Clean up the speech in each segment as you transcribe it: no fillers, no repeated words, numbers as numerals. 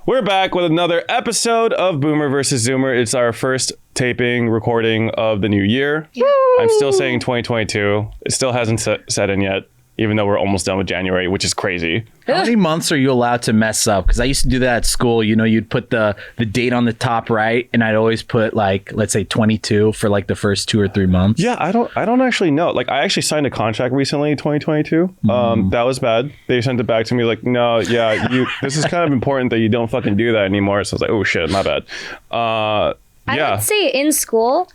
We're back with another episode of Boomer versus Zoomer. It's our first recording of the new year. Woo! I'm still saying 2022. It still hasn't set in yet, even though we're almost done with January, which is crazy. How many months are you allowed to mess up? Because I used to do that at school. You know, you'd put the date on the top right, and I'd always put like, let's say 22 for like the first 2 or 3 months. Yeah, I don't actually know. Like, I actually signed a contract recently, 2022. That was bad. They sent it back to me like, no, yeah, this is kind of important that you don't fucking do that anymore. So I was like, oh shit, my bad. I would say in school,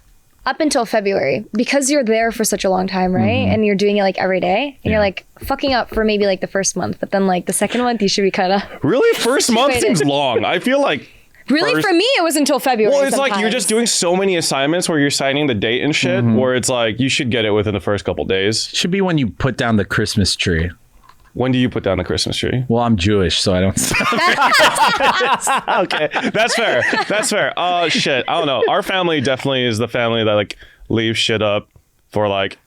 up until February, because you're there for such a long time, right? And you're doing it like every day, and you're like fucking up for maybe like the first month, but then like the second month, you should be kind of really. First month seems long. I feel like really for me, it was until February. Well, it's sometimes. Like you're just doing so many assignments where you're signing the date and shit, where it's like you should get it within the first couple days. Should be when you put down the Christmas tree. When do you put down the Christmas tree? Well, I'm Jewish, so I don't. Okay, that's fair. That's fair. Shit, I don't know. Our family definitely is the family that like leaves shit up for like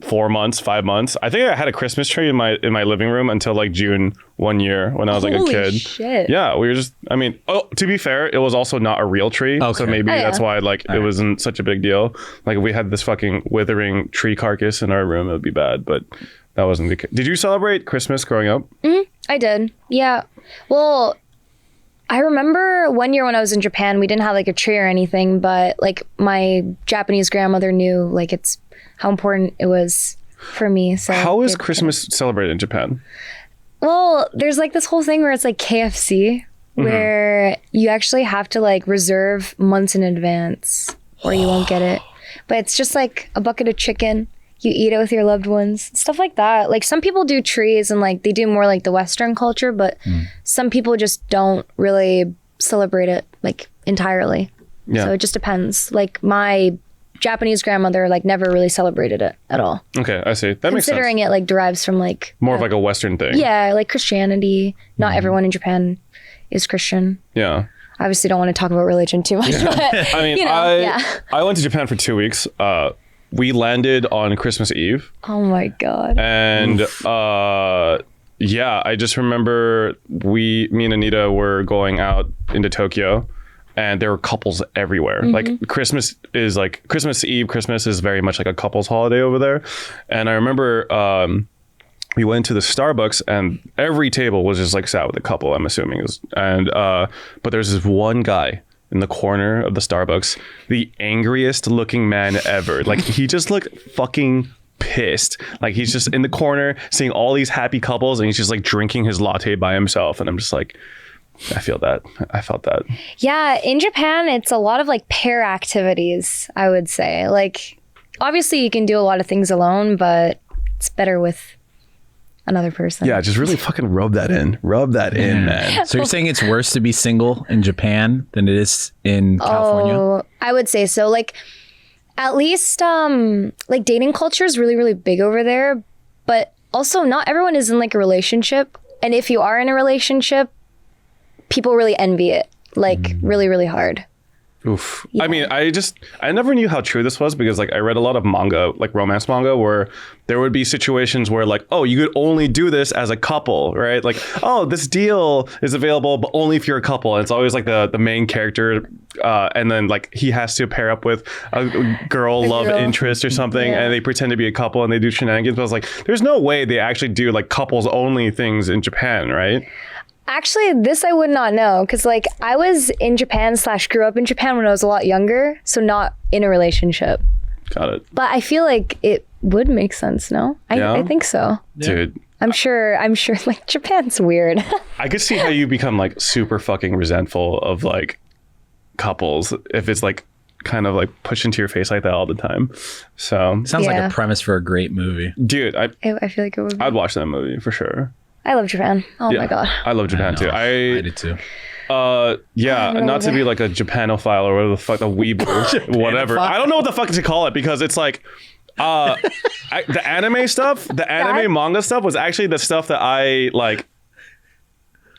4 months, 5 months. I think I had a Christmas tree in my living room until like June one year when I was like a kid. Shit. Yeah, we were just. I mean, to be fair, it was also not a real tree, so maybe that's why like it wasn't such a big deal. Like if we had this fucking withering tree carcass in our room, it would be bad, but. That wasn't the case. Did you celebrate Christmas growing up? I did. Yeah. Well, I remember one year when I was in Japan, we didn't have like a tree or anything, but like my Japanese grandmother knew like it's how important it was for me. So how is Christmas celebrated in Japan? Well, there's like this whole thing where it's like KFC, where you actually have to like reserve months in advance or you won't get it. But it's just like a bucket of chicken. You eat it with your loved ones, stuff like that. Like some people do trees and like they do more like the Western culture, but some people just don't really celebrate it like entirely. Yeah. So it just depends. Like my Japanese grandmother like never really celebrated it at all. Okay, I see. That makes sense. Considering it like derives from like more of like a Western thing. Yeah, like Christianity. Not everyone in Japan is Christian. Yeah. Obviously don't want to talk about religion too much. Yeah. But, I mean, I went to Japan for 2 weeks. We landed on Christmas Eve. Oh my God. And I just remember me and Anita were going out into Tokyo and there were couples everywhere. Like Christmas Eve, Christmas is very much like a couples holiday over there. And I remember we went to the Starbucks and every table was just like sat with a couple, I'm assuming. But there's this one guy in the corner of the Starbucks, the angriest looking man ever. Like he just looked fucking pissed. Like he's just in the corner seeing all these happy couples and he's just like drinking his latte by himself. And I'm just like, I felt that. Yeah, in Japan, it's a lot of like pair activities, I would say. Like obviously you can do a lot of things alone, but it's better with another person. Yeah, just really fucking rub that in, man. So you're saying it's worse to be single in Japan than it is in California? Oh, I would say so. Like at least like dating culture is really, really big over there, but also not everyone is in like a relationship. And if you are in a relationship, people really envy it, like really, really hard. Oof. Yeah. I mean, I never knew how true this was because like I read a lot of manga, like romance manga, where there would be situations where like, oh, you could only do this as a couple, right? Like, oh, this deal is available, but only if you're a couple. And it's always like the main character, and then like he has to pair up with a girl love interest or something, and they pretend to be a couple and they do shenanigans. But I was like, there's no way they actually do like couples only things in Japan, right? Actually, this I would not know because like I was in Japan / grew up in Japan when I was a lot younger, so not in a relationship. Got it. But I feel like it would make sense, no? I think so. Dude. I'm sure like Japan's weird. I could see how you become like super fucking resentful of like couples if it's like kind of like pushed into your face like that all the time. So sounds like a premise for a great movie. Dude, I feel like it would be. I'd watch that movie for sure. I love Japan. Oh my God. I love Japan too. I did too. Not to be like a Japanophile or whatever the fuck, a weeb, whatever. I don't know what the fuck to call it because it's like, the anime stuff, the anime manga stuff was actually the stuff that I like.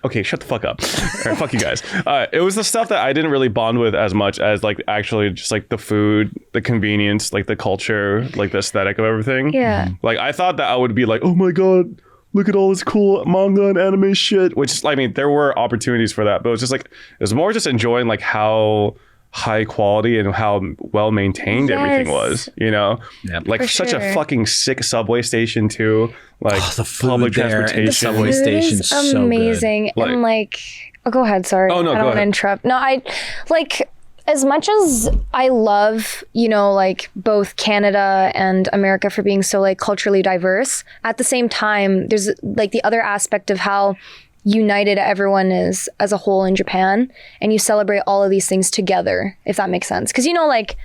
Okay, shut the fuck up. All right, fuck you guys. It was the stuff that I didn't really bond with as much as like actually just like the food, the convenience, like the culture, like the aesthetic of everything. Yeah. Like I thought that I would be like, oh my God, look at all this cool manga and anime shit. Which, I mean, there were opportunities for that, but it was just like, it was more just enjoying like how high quality and how well maintained everything was, you know? Yep. Like For such sure. a fucking sick subway station too. Like the food public there and the transportation. subway Food station's is so good. amazing. And like, oh, go ahead. Sorry. Oh, no, I go don't want to ahead. interrupt. No, I like, as much as I love, you know, like both Canada and America for being so like culturally diverse, at the same time, there's like the other aspect of how united everyone is as a whole in Japan, and you celebrate all of these things together, if that makes sense. Because you know, like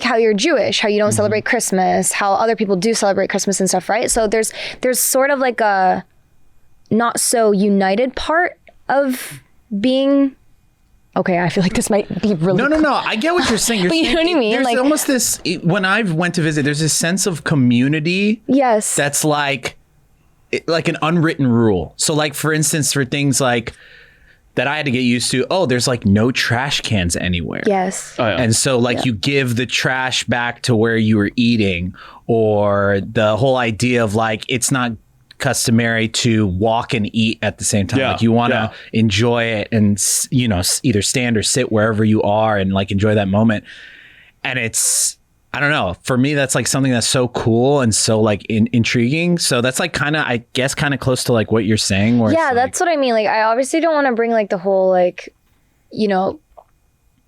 how you're Jewish, how you don't celebrate Christmas, how other people do celebrate Christmas and stuff, right? So there's sort of like a not so united part of being. Okay, I feel like this might be really. No. I get what you're saying. You're But you saying know what I mean? There's Like- almost this. When I went to visit, there's this sense of community. Yes. That's like an unwritten rule. So like, for instance, for things like that I had to get used to, there's like no trash cans anywhere. Yes. Oh, yeah. And so like you give the trash back to where you were eating, or the whole idea of like, it's not customary to walk and eat at the same time. Yeah, Like you want to yeah. enjoy it and, you know, either stand or sit wherever you are and like enjoy that moment. And it's, I don't know, for me, that's like something that's so cool and so like intriguing. So that's like kind of, I guess, kind of close to like what you're saying. Where Yeah, it's that's what I mean. Like, I obviously don't want to bring like the whole like, you know,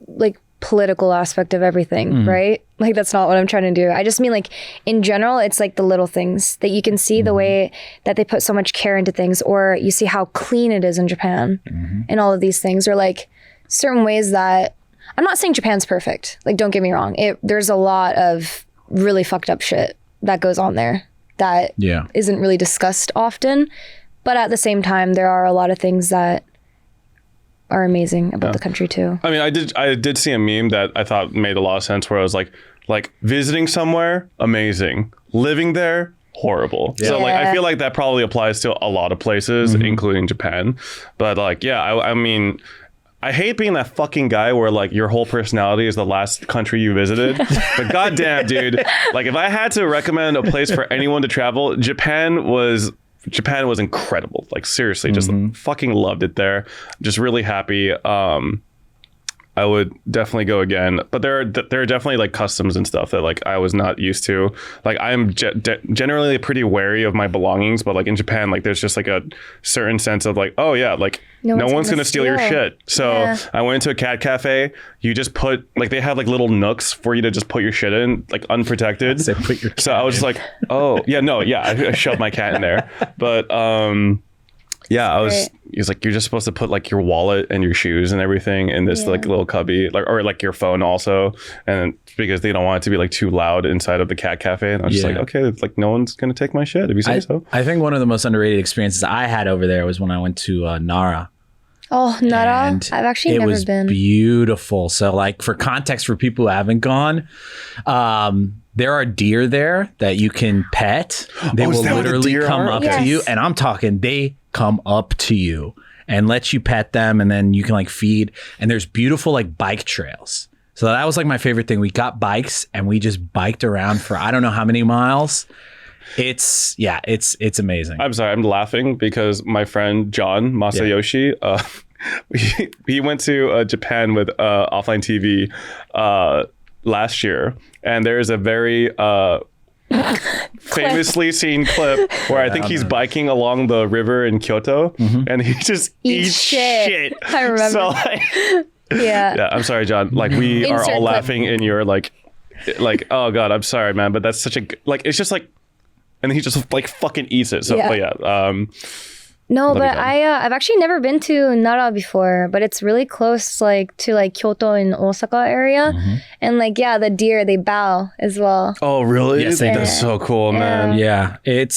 like political aspect of everything, right? Like, that's not what I'm trying to do. I just mean like in general, it's like the little things that you can see the way that they put so much care into things, or you see how clean it is in Japan and all of these things, or like certain ways that I'm not saying Japan's perfect. Like, don't get me wrong. There's a lot of really fucked up shit that goes on there that Yeah. isn't really discussed often. But at the same time, there are a lot of things that are amazing about the country too. I mean, I did see a meme that I thought made a lot of sense, where I was like visiting somewhere, amazing. Living there, horrible. So like, I Yeah. feel like that probably applies to a lot of places, including Japan. But like, yeah, I mean, I hate being that fucking guy where like your whole personality is the last country you visited. But goddamn, dude, like if I had to recommend a place for anyone to travel, Japan was incredible. Like seriously, just fucking loved it there. Just really happy. I would definitely go again, but there are definitely like customs and stuff that like I was not used to. Like I am generally pretty wary of my belongings, but like in Japan, like there's just like a certain sense of like, oh yeah, like no one's gonna steal your shit. So Yeah. I went to a cat cafe. You just put like, they have like little nooks for you to just put your shit in, like unprotected. Say put your So I was just like, oh yeah, no, yeah, I shoved my cat in there, but yeah, he's like, you're just supposed to put like your wallet and your shoes and everything in this like little cubby, like, or like your phone also, and because they don't want it to be like too loud inside of the cat cafe. And I was just like, okay, it's like no one's gonna take my shit if you say so. I think one of the most underrated experiences I had over there was when I went to Nara. Oh, Nara? And I've actually it never was been. beautiful. So like, for context for people who haven't gone, there are deer there that you can pet. They Oh, is will that what the literally deer come are? up to you, Yes. and I'm talking, they come up to you and let you pet them, and then you can like feed, and there's beautiful like bike trails. So that was like my favorite thing. We got bikes and we just biked around for I don't know how many miles. It's amazing. I'm sorry, I'm laughing because my friend John Masayoshi, he went to Japan with Offline TV last year, and there's a very famously seen clip where I think he's biking along the river in Kyoto, and he just eats shit. I remember. So like, Yeah. I'm sorry, John. Like we are Insert all clip. laughing in your like, oh god, I'm sorry, man, but that's such a like, it's just like, and he just like fucking eats it. So Yeah. but yeah. No, Let me but go. I've actually never been to Nara before, but it's really close like to like Kyoto and Osaka area. And like, yeah, the deer, they bow as well. Oh really? Yes, they That's do. so cool, man. Yeah, it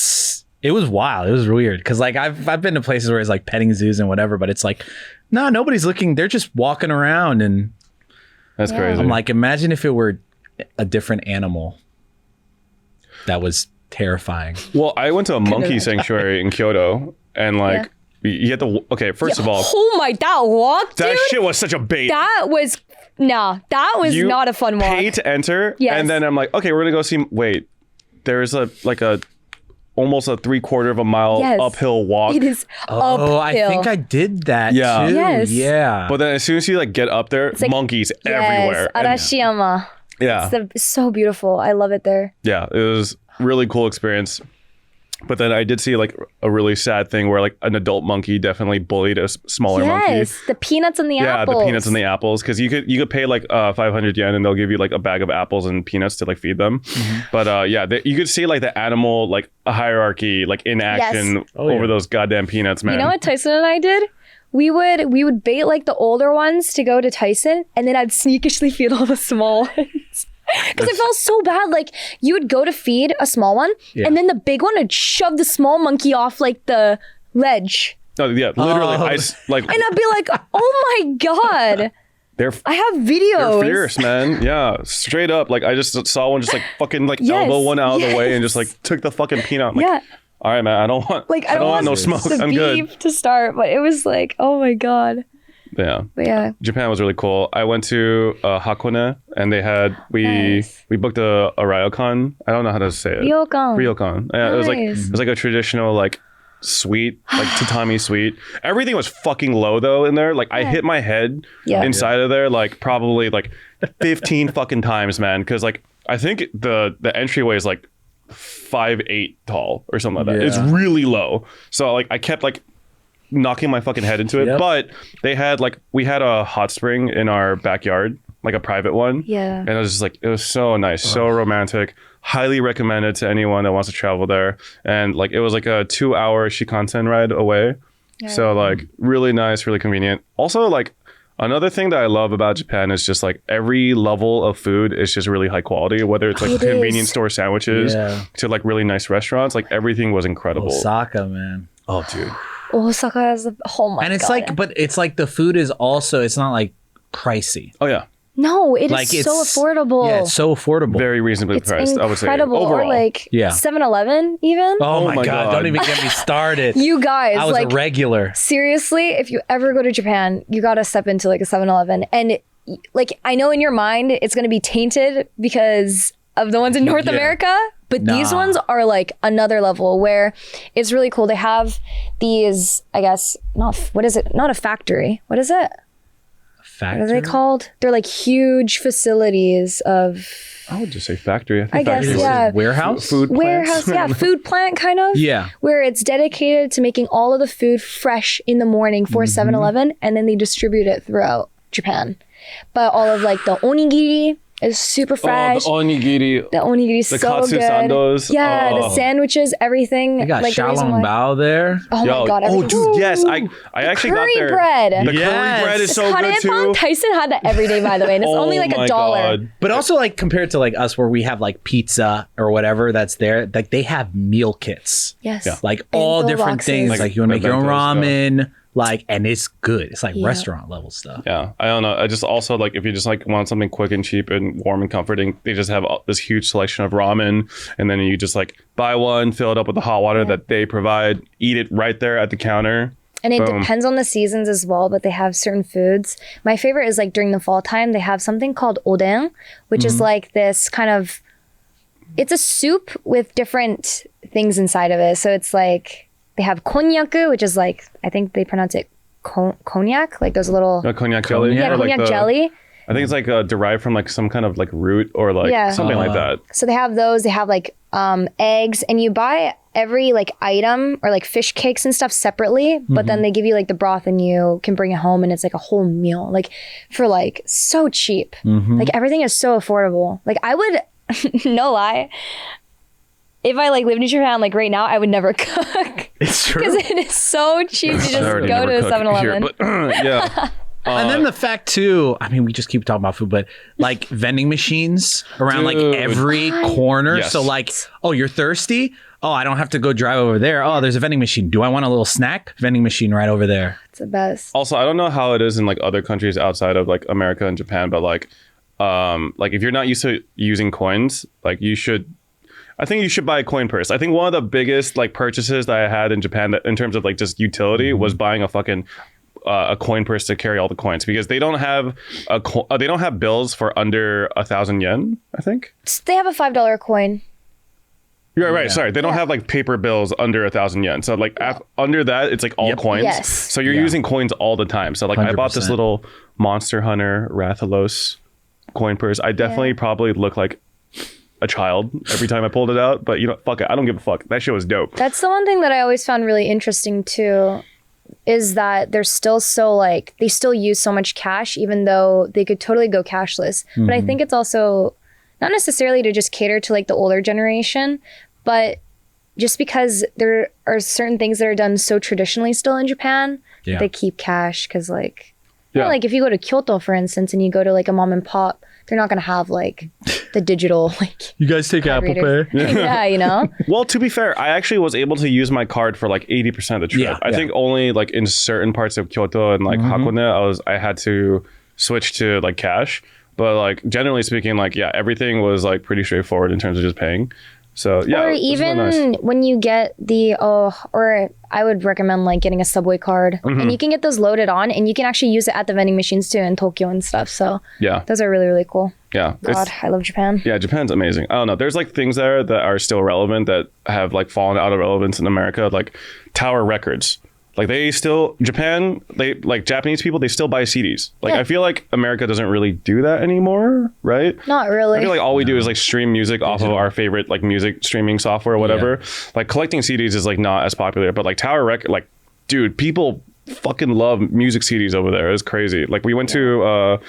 was wild. It was weird because like I've been to places where it's like petting zoos and whatever, but it's like, no, nobody's looking. They're just walking around, and That's crazy. I'm like, imagine if it were a different animal. That was terrifying. Well, I went to a monkey sanctuary in Kyoto, and like you had to. Okay, first of all, Oh my, that walk, that dude. shit was such a bait. That was You not a fun walk. Pay to enter, Yes. and then I'm like, okay, we're gonna go see. Wait, there's a almost a 3/4 of a mile Yes. uphill walk. It is uphill. I think I did that Yeah. too. Yes. Yeah. But then as soon as you like get up there, like- monkeys Yes, everywhere. And- Arashiyama. yeah. It's so beautiful. I love it there. Yeah, it was really cool experience. But then I did see like a really sad thing where like an adult monkey definitely bullied a smaller monkey. Yes, the peanuts and the Yeah, apples. the peanuts and the apples, because you could pay like 500 yen and they'll give you like a bag of apples and peanuts to like feed them. But yeah, you could see like the animal like a hierarchy like in action over those goddamn peanuts, man. You know what Tyson and I did? We would bait like the older ones to go to Tyson, and then I'd sneakishly feed all the small ones. Because it felt so bad. Like you would go to feed a small one, and then the big one would shove the small monkey off like the ledge, No, yeah, literally, like and I'd be like, "Oh my god!" they're I have videos. fierce, man. Yeah, straight up. Like I just saw one just like fucking like Yes, elbow one out of the way and yes. just like took the fucking peanut. I'm like, Yeah. all right, man. I don't want Like I don't want no smoke. the I'm beef good. to start, but it was like, oh my god. Yeah. But yeah, Japan was really cool. I went to Hakone and they had we booked a ryokan. I don't know how to say it. Ryokan. Yeah, Nice. it was like a traditional like suite, like tatami suite. Everything was fucking low though in there. Like I hit my head Yeah. inside of there like probably like 15 fucking times, man. Because like I think the entryway is like 5'8" tall or something like that. It's Yeah. really low. So like I kept like knocking my fucking head into it. Yep. But they had like we had a hot spring in our backyard, like a private one. Yeah. And it was just like it was so nice, so romantic. Highly recommended to anyone that wants to travel there. And like it was like a 2-hour Shinkansen ride away. So like really nice, really convenient. Also like another thing that I love about Japan is just like every level of food is just really high quality, whether it's like It convenience is. store sandwiches Yeah. to like really nice restaurants. Like everything was incredible. Osaka, man. Oh, dude. Osaka has the oh my And it's god. like, but it's like the food is also, it's not like pricey. Oh yeah. no, it is Like so affordable. Yeah, it's so affordable. Very reasonably It's priced, I would say. incredible. Overall. Or like Yeah. 7-Eleven even. Oh, my my god, God. don't even get me started. You guys, I was like a regular. seriously, if you ever go to Japan, you gotta step into like a 7-Eleven. And like I know in your mind it's gonna be tainted because of the ones in North Yeah. America, but these Nah. ones are like another level where it's really cool. They have these, I guess, what is it? Not a factory. What is it? What are they Factory? called? They're like huge facilities of I would just say factory. I think guess, factory is yeah. Warehouse? Food warehouse, plants. yeah, food plant kind of. Yeah. Where it's dedicated to making all of the food fresh in the morning for 7-Eleven, and then they distribute it throughout Japan. But all of like the onigiri is super fresh. Oh, the onigiri. The onigiri is the so katsu good. sandos. Yeah, the Oh. sandwiches, everything. They got like the reason why- Xiaolongbao there. Oh Yo, my god! oh, everything. dude, yes. I Ooh, actually curry got there. bread. The Yes. curry bread is so good Karepan, too. Tyson had that every day, by the way, and it's Oh only like my $1. God. But also like compared to like us where we have like pizza or whatever that's there, like they have meal kits. Yes. Yeah. Like all Bento different boxes. things. Like you want to make your own bento ramen, like, and it's good. It's like Yeah. restaurant level stuff. Yeah, I don't know. I just also like if you just like want something quick and cheap and warm and comforting, they just have this huge selection of ramen, and then you just like buy one, fill it up with the hot water that they provide, eat it right there at the counter. And it Boom. depends on the seasons as well, but they have certain foods. My favorite is like during the fall time, they have something called oden, which is like this kind of, it's a soup with different things inside of it. So it's like, they have konnyaku, which is like, I think they pronounce it cognac, like those little, Cognac jelly. yeah, or, like, cognac the- jelly. I think it's like derived from like some kind of like root or like Yeah. something like that. So they have those, they have like eggs, and you buy every like item or like fish cakes and stuff separately, but then they give you like the broth and you can bring it home, and it's like a whole meal, like for like so cheap. Like everything is so affordable. Like I would, no lie, if I like lived in Japan like right now, I would never cook It's true. because it is so cheap to I just already go never to a cook 7-Eleven. here, but yeah. And then the fact too, I mean, we just keep talking about food, but like vending machines around like Dude. every corner. Yes. So like, oh, you're thirsty? Oh, I don't have to go drive over there. Oh, there's a vending machine. Do I want a little snack? Vending machine right over there. It's the best. Also, I don't know how it is in like other countries outside of like America and Japan, but like if you're not used to using coins, like I think you should buy a coin purse. I think one of the biggest like purchases that I had in Japan that, in terms of like just utility was buying a fucking a coin purse to carry all the coins, because they don't have they don't have bills for under 1,000 yen, I think. They have a $5 coin. Right. Sorry, they don't have like paper bills under 1,000 yen. So like under that, it's like all coins. Yes. So you're using coins all the time. So like I bought this 100%. little Monster Hunter Rathalos coin purse. I definitely probably look like a child every time I pulled it out, but you know, fuck it. I don't give a fuck. That shit was dope. That's the one thing that I always found really interesting too, is that they're still so like, they still use so much cash, even though they could totally go cashless. But I think it's also not necessarily to just cater to like the older generation, but just because there are certain things that are done so traditionally still in Japan, they keep cash. Cause like, you know, like if you go to Kyoto, for instance, and you go to like a mom and pop, they're not going to have like the digital, like, You guys take Apple Pay? yeah, you know? Well, to be fair, I actually was able to use my card for like 80% of the trip. I think only like in certain parts of Kyoto and like Hakone, I had to switch to like cash. But like generally speaking, like everything was like pretty straightforward in terms of just paying. So yeah, Or it was even really nice. when you get the or I would recommend like getting a subway card, and you can get those loaded on, and you can actually use it at the vending machines too in Tokyo and stuff. So Yeah, those are really, really cool. yeah. God, I love Japan. Yeah, Japan's amazing. I don't know. There's like things there that are still relevant that have like fallen out of relevance in America, like Tower Records. Like they still, Japan, they like Japanese people, they still buy CDs. Like I feel like America doesn't really do that anymore, right? Not really. I feel like all we do is like stream music off of our favorite like music streaming software or whatever. Like collecting CDs is like not as popular, but like Tower Record, like dude, people fucking love music CDs over there. It's crazy. Like we went to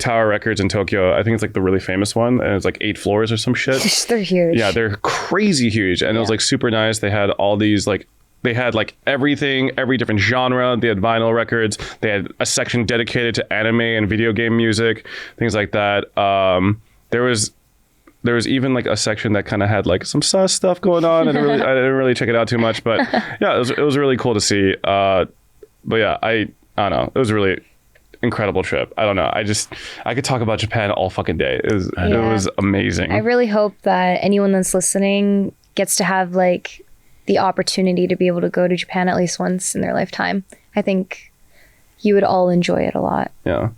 Tower Records in Tokyo. I think it's like the really famous one, and it's like 8 floors or some shit. They're huge. Yeah, they're crazy huge, and it was like super nice. They had all these like. They had like everything, every different genre. They had vinyl records. They had a section dedicated to anime and video game music, things like that. There was even like a section that kind of had like some sus stuff going on. I didn't really check it out too much, but yeah, it was really cool to see. But yeah, I don't know. It was a really incredible trip. I don't know. I could talk about Japan all fucking day. It was amazing. I really hope that anyone that's listening gets to have like the opportunity to be able to go to Japan at least once in their lifetime. I think you would all enjoy it a lot. Yeah.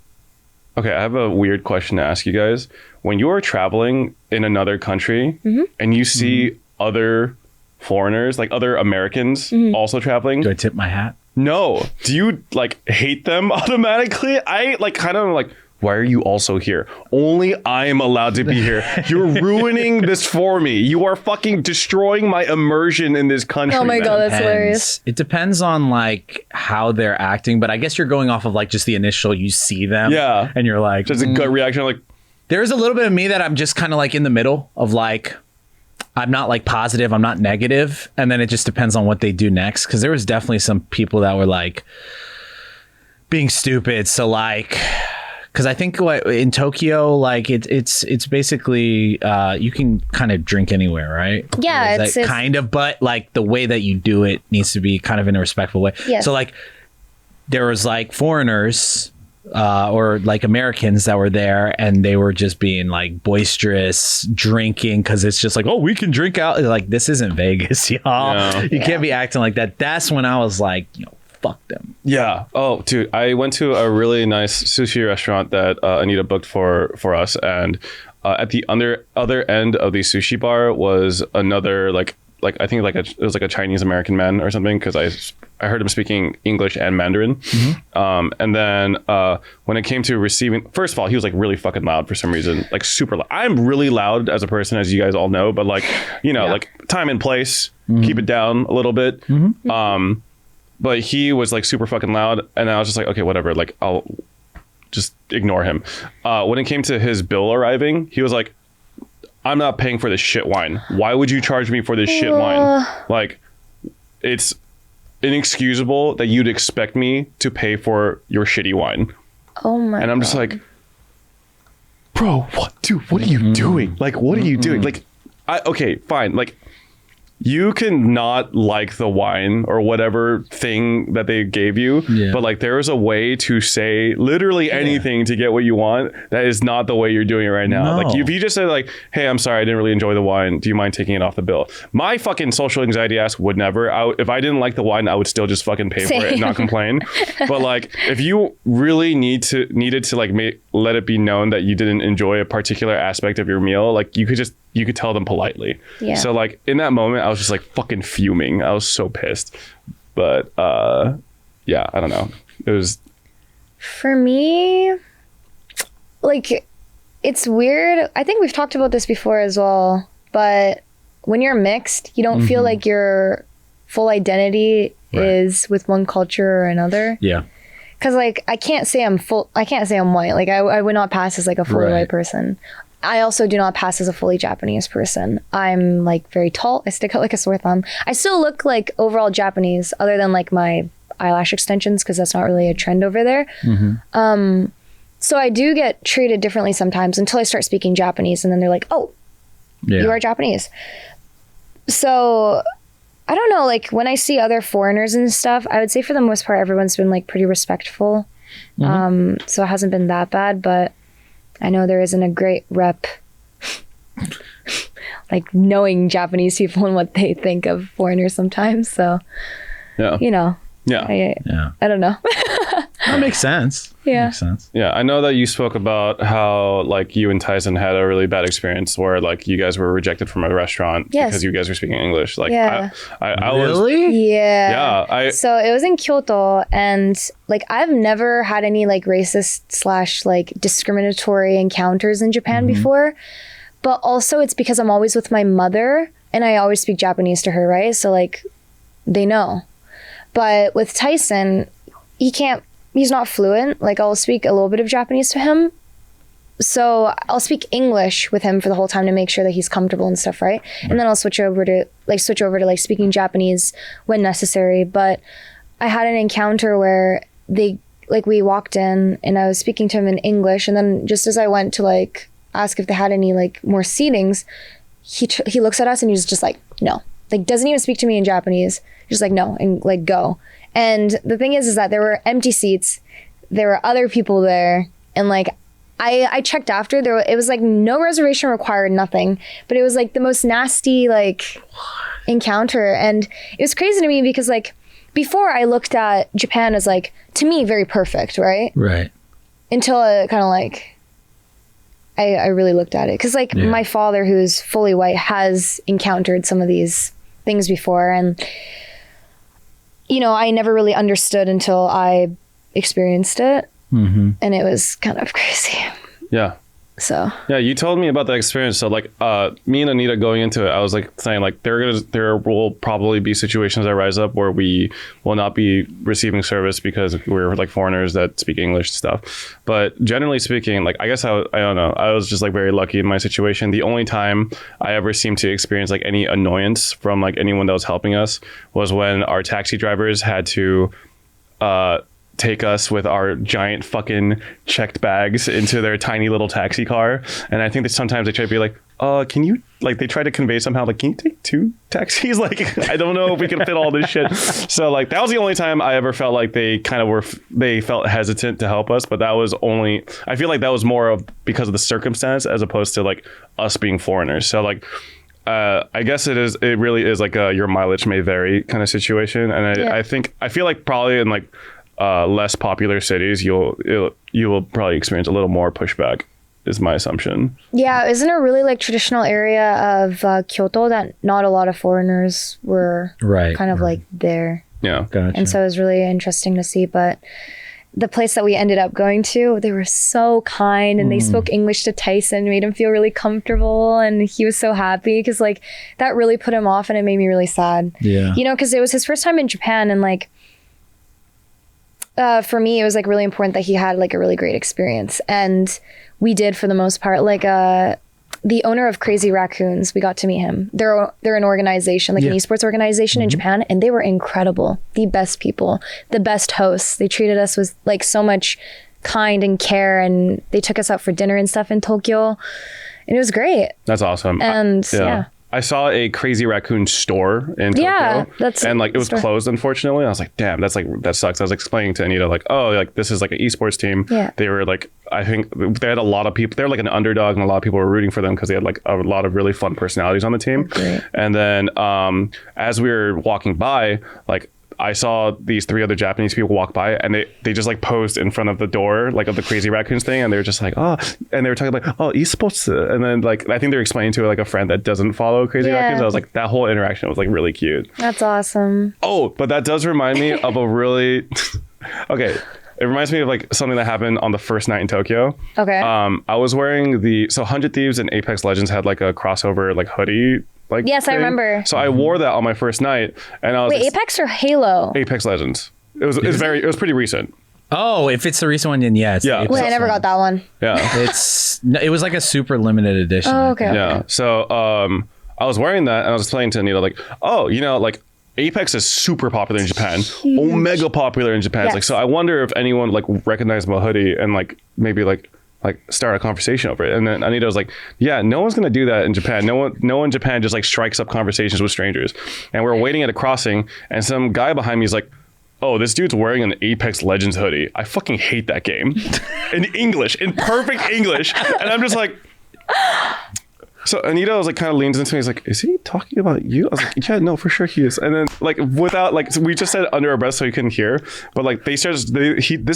Okay, I have a weird question to ask you guys. When you are traveling in another country and you see other foreigners, like other Americans also traveling, Do I tip my hat? no. Do you like hate them automatically? I like kind of like, why are you also here? Only I am allowed to be here. You're ruining this for me. You are fucking destroying my immersion in this country. Oh my man. God, that's hilarious. It depends on like how they're acting, but I guess you're going off of like just the initial, you see them. Yeah. And you're like, Just a gut reaction, like, there's a little bit of me that I'm just kind of like in the middle of like, I'm not like positive, I'm not negative. And then it just depends on what they do next. Cause there was definitely some people that were like being stupid. So like, cause I think in Tokyo, like it's basically, you can kind of drink anywhere, right? Yeah, Or is that it's kind of, but like the way that you do it needs to be kind of in a respectful way. Yes. So like there was like foreigners, or like Americans that were there, and they were just being like boisterous, drinking, because it's just like, oh, we can drink out. Like, this isn't Vegas, y'all. Yeah. You can't be acting like that. That's when I was like, fuck them. yeah. Oh, dude, I went to a really nice sushi restaurant that Anita booked for us, and at the other end of the sushi bar was another like I think like it was like a Chinese American man or something, because I heard him speaking English and Mandarin. And then when it came to receiving, first of all, he was like really fucking loud for some reason, like super loud. I'm really loud as a person, as you guys all know, but like, you know, like time and place, keep it down a little bit. But he was like super fucking loud, and I was just like, okay, whatever, like I'll just ignore him. When it came to his bill arriving, he was like, I'm not paying for this shit wine. Why would you charge me for this shit wine? Like, it's inexcusable that you'd expect me to pay for your shitty wine. Oh my. And I'm just like, bro, what are you doing? Like, what are you doing? Like, okay, fine. Like, you can not like the wine or whatever thing that they gave you, but like there is a way to say literally anything to get what you want. That is not the way you're doing it right now. No. Like if you just said like, hey, I'm sorry, I didn't really enjoy the wine. Do you mind taking it off the bill? My fucking social anxiety ass would never. If I didn't like the wine, I would still just fucking pay for it and not complain. But like if you really needed to like let it be known that you didn't enjoy a particular aspect of your meal, like you could just you could tell them politely. Yeah. So like in that moment, I was just like fucking fuming. I was so pissed. But yeah, I don't know. It was. For me, like, it's weird. I think we've talked about this before as well, but when you're mixed, you don't feel like your full identity is with one culture or another. Yeah. Because, like, I can't say I'm white. Like, I would not pass as, like, a fully white person. I also do not pass as a fully Japanese person. I'm, like, very tall. I stick out like a sore thumb. I still look, like, overall Japanese, other than, like, my eyelash extensions, because that's not really a trend over there. So I do get treated differently sometimes until I start speaking Japanese, and then they're like, oh, you are Japanese. So I don't know, like when I see other foreigners and stuff, I would say for the most part, everyone's been like pretty respectful. So it hasn't been that bad, but I know there isn't a great rep like knowing Japanese people and what they think of foreigners sometimes. So, you know, I don't know. That makes sense. Yeah. Makes sense. Yeah, I know that you spoke about how like you and Tyson had a really bad experience where like you guys were rejected from a restaurant because you guys were speaking English. Like, I Really? was. Yeah. So it was in Kyoto, and like I've never had any like racist / like discriminatory encounters in Japan before. But also it's because I'm always with my mother and I always speak Japanese to her, right? So like they know. But with Tyson, he's not fluent. Like I'll speak a little bit of Japanese to him. So I'll speak English with him for the whole time to make sure that he's comfortable and stuff, right? And then I'll switch over to like speaking Japanese when necessary. But I had an encounter where we walked in and I was speaking to him in English, and then just as I went to like ask if they had any like more seatings, he looks at us and he's just like, no. Like doesn't even speak to me in Japanese. Just like no, and like go. And the thing is that there were empty seats. There were other people there, and like I checked after it was like no reservation required, nothing. But it was like the most nasty like encounter, and it was crazy to me because like before I looked at Japan as like to me very perfect, right? Right. Until kind of like I really looked at it because like my father, who's fully white, has encountered some of these things before, and you know, I never really understood until I experienced it, and it was kind of crazy. Yeah. So. Yeah, you told me about that experience. So like, me and Anita going into it, I was like saying like there will probably be situations that rise up where we will not be receiving service because we're like foreigners that speak English and stuff. But generally speaking, like I guess I don't know, I was just like very lucky in my situation. The only time I ever seemed to experience like any annoyance from like anyone that was helping us was when our taxi drivers had to take us with our giant fucking checked bags into their tiny little taxi car. And I think that sometimes they try to be like, can you, like they try to convey somehow like, can you take 2 taxis? Like, I don't know if we can fit all this shit. So like, that was the only time I ever felt like they kind of they felt hesitant to help us. But that was only, I feel like that was more of because of the circumstance as opposed to like us being foreigners. So like, I guess it really is like a your mileage may vary kind of situation. And I feel like probably in like, less popular cities, you will probably experience a little more pushback, is my assumption. Yeah, isn't a really like traditional area of Kyoto that not a lot of foreigners were kind of like there. Yeah, gotcha. And so it was really interesting to see. But the place that we ended up going to, they were so kind, and they spoke English to Tyson, made him feel really comfortable, and he was so happy because like that really put him off, and it made me really sad. Yeah, you know, because it was his first time in Japan, and like. For me, it was like really important that he had like a really great experience, and we did for the most part. Like the owner of Crazy Raccoons, we got to meet him. They're an organization, like an esports organization in Japan, and they were incredible. The best people, the best hosts. They treated us with like so much kind and care, and they took us out for dinner and stuff in Tokyo, and it was great. That's awesome. And I saw a Crazy Raccoon store in Tokyo, and like it was closed, unfortunately. I was like, damn, that sucks. I was explaining to Anita, like, oh, like this is like an esports team. Yeah. They were like, I think they had a lot of people. They're like an underdog, and a lot of people were rooting for them because they had like a lot of really fun personalities on the team. Great. And then as we were walking by, like I saw these 3 other Japanese people walk by, and they just like posed in front of the door, like of the Crazy Raccoons thing, and they were just like, oh, and they were talking like, oh, esports, and then like I think they're explaining to like a friend that doesn't follow Crazy Raccoons. I was like, that whole interaction was like really cute. That's awesome. Oh, but that does remind me of a really okay. It reminds me of like something that happened on the first night in Tokyo. Okay. I was wearing 100 Thieves and Apex Legends had like a crossover like hoodie. Like yes, thing. I remember. So I wore that on my first night, and I was wait, Apex or Halo? Apex Legends. It was pretty recent. Oh, if it's the recent one, then yeah. It's Yeah. the Wait, I Apex never one. got that one. Yeah. It was like a super limited edition. Oh, I okay. think. Yeah. So I was wearing that, and I was explaining to Anita like, oh, you know, like Apex is super popular in Japan, omega popular in Japan. It's like, so I wonder if anyone like recognized my hoodie and like maybe like start a conversation over it. And then Anita was like, yeah, no one's gonna do that in Japan. No one in Japan just like strikes up conversations with strangers. And we're waiting at a crossing, and some guy behind me is like, oh, this dude's wearing an Apex Legends hoodie. I fucking hate that game. In English, in perfect English. And I'm just like, so Anita was like kind of leans into me. He's like, is he talking about you? I was like, yeah, no, for sure he is. And then like without like, so we just said under our breath so he couldn't hear. But like this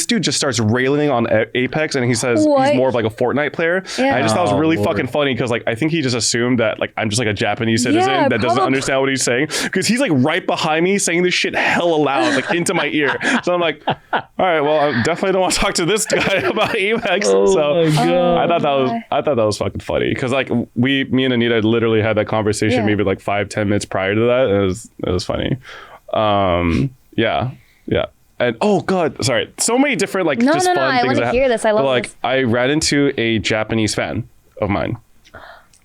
dude just starts railing on Apex, and he says he's more of like a Fortnite player. Yeah. And I just thought it was really Lord. fucking funny because like I think he just assumed that like I'm just like a Japanese citizen that doesn't understand what he's saying, because he's like right behind me saying this shit hella loud like into my ear. So I'm like, all right, well, I definitely don't want to talk to this guy about Apex. So I thought that was fucking funny because like me and Anita literally had that conversation maybe like 5-10 minutes prior to that. It was funny. Yeah. And oh god, sorry, so many different like just fun I things. want to hear this. I love like this. I ran into a Japanese fan of mine.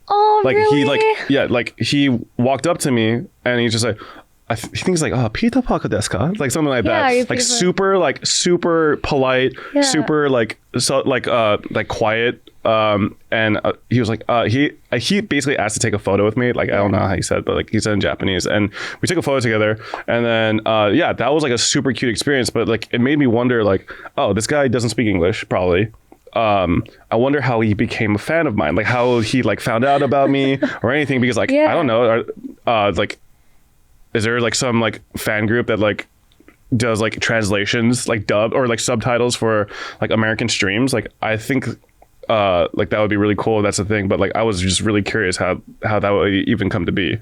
Oh, Like really? he walked up to me and he's just like, he thinks like, oh, PeterPark desu ka? Like something like that. Like super polite, super like so like quiet. And he was like, he basically asked to take a photo with me. Like, I don't know how he said, but like he said in Japanese, and we took a photo together. And then, that was like a super cute experience, but like, it made me wonder like, oh, this guy doesn't speak English probably. I wonder how he became a fan of mine, like how he like found out about me or anything, because like, I don't know, like, is there like some like fan group that like does like translations, like dub or like subtitles for like American streams? Like, I think like that would be really cool if that's the thing, but like I was just really curious how that would even come to be.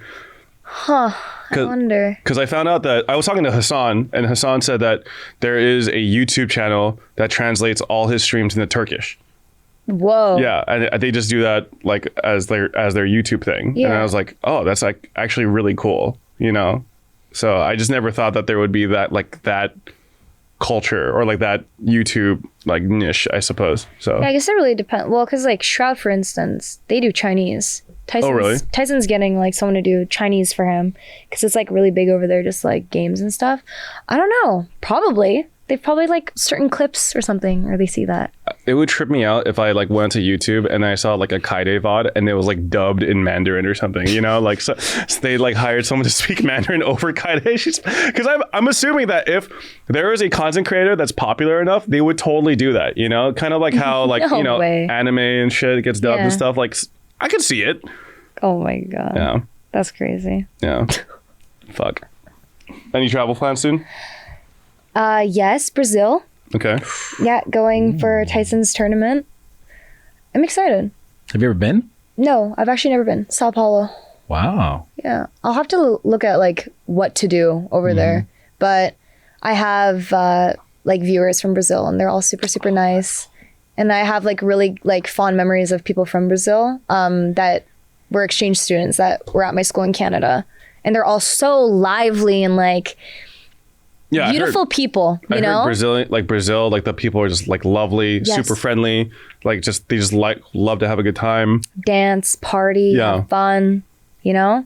I wonder. Because I found out that I was talking to Hassan, and Hassan said that there is a YouTube channel that translates all his streams into Turkish. Whoa. Yeah, and they just do that like as their YouTube thing. And I was like, oh, that's like actually really cool, you know? So I just never thought that there would be that like that culture or like that YouTube like niche, I suppose. So Yeah, I guess it really depends. Well, because like Shroud, for instance, they do Chinese. really? Tyson's getting like someone to do Chinese for him because it's like really big over there, just like games and stuff. I don't know. Probably. They've probably like certain clips or something, or they see that. It would trip me out if I like went to YouTube and I saw like a Kyedae VOD and it was like dubbed in Mandarin or something, you know? Like so they like hired someone to speak Mandarin over Kyedae. Because I'm assuming that if there is a content creator that's popular enough, they would totally do that, you know? Kind of like how like, No you know, way. anime and shit gets dubbed and stuff. Like I could see it. Oh my God. Yeah. That's crazy. Yeah. Fuck. Any travel plans soon? Yes, Brazil. Okay. Yeah, going for Tyson's tournament. I'm excited. Have you ever been? No, I've actually never been. Sao Paulo. Wow. Yeah. I'll have to look at like what to do over there. But I have like viewers from Brazil, and they're all super, super nice. And I have like really like fond memories of people from Brazil that were exchange students that were at my school in Canada. And they're all so lively and like beautiful people, you know? Brazil, like the people are just like lovely, super friendly, like they just like love to have a good time. Dance, party, have fun, you know?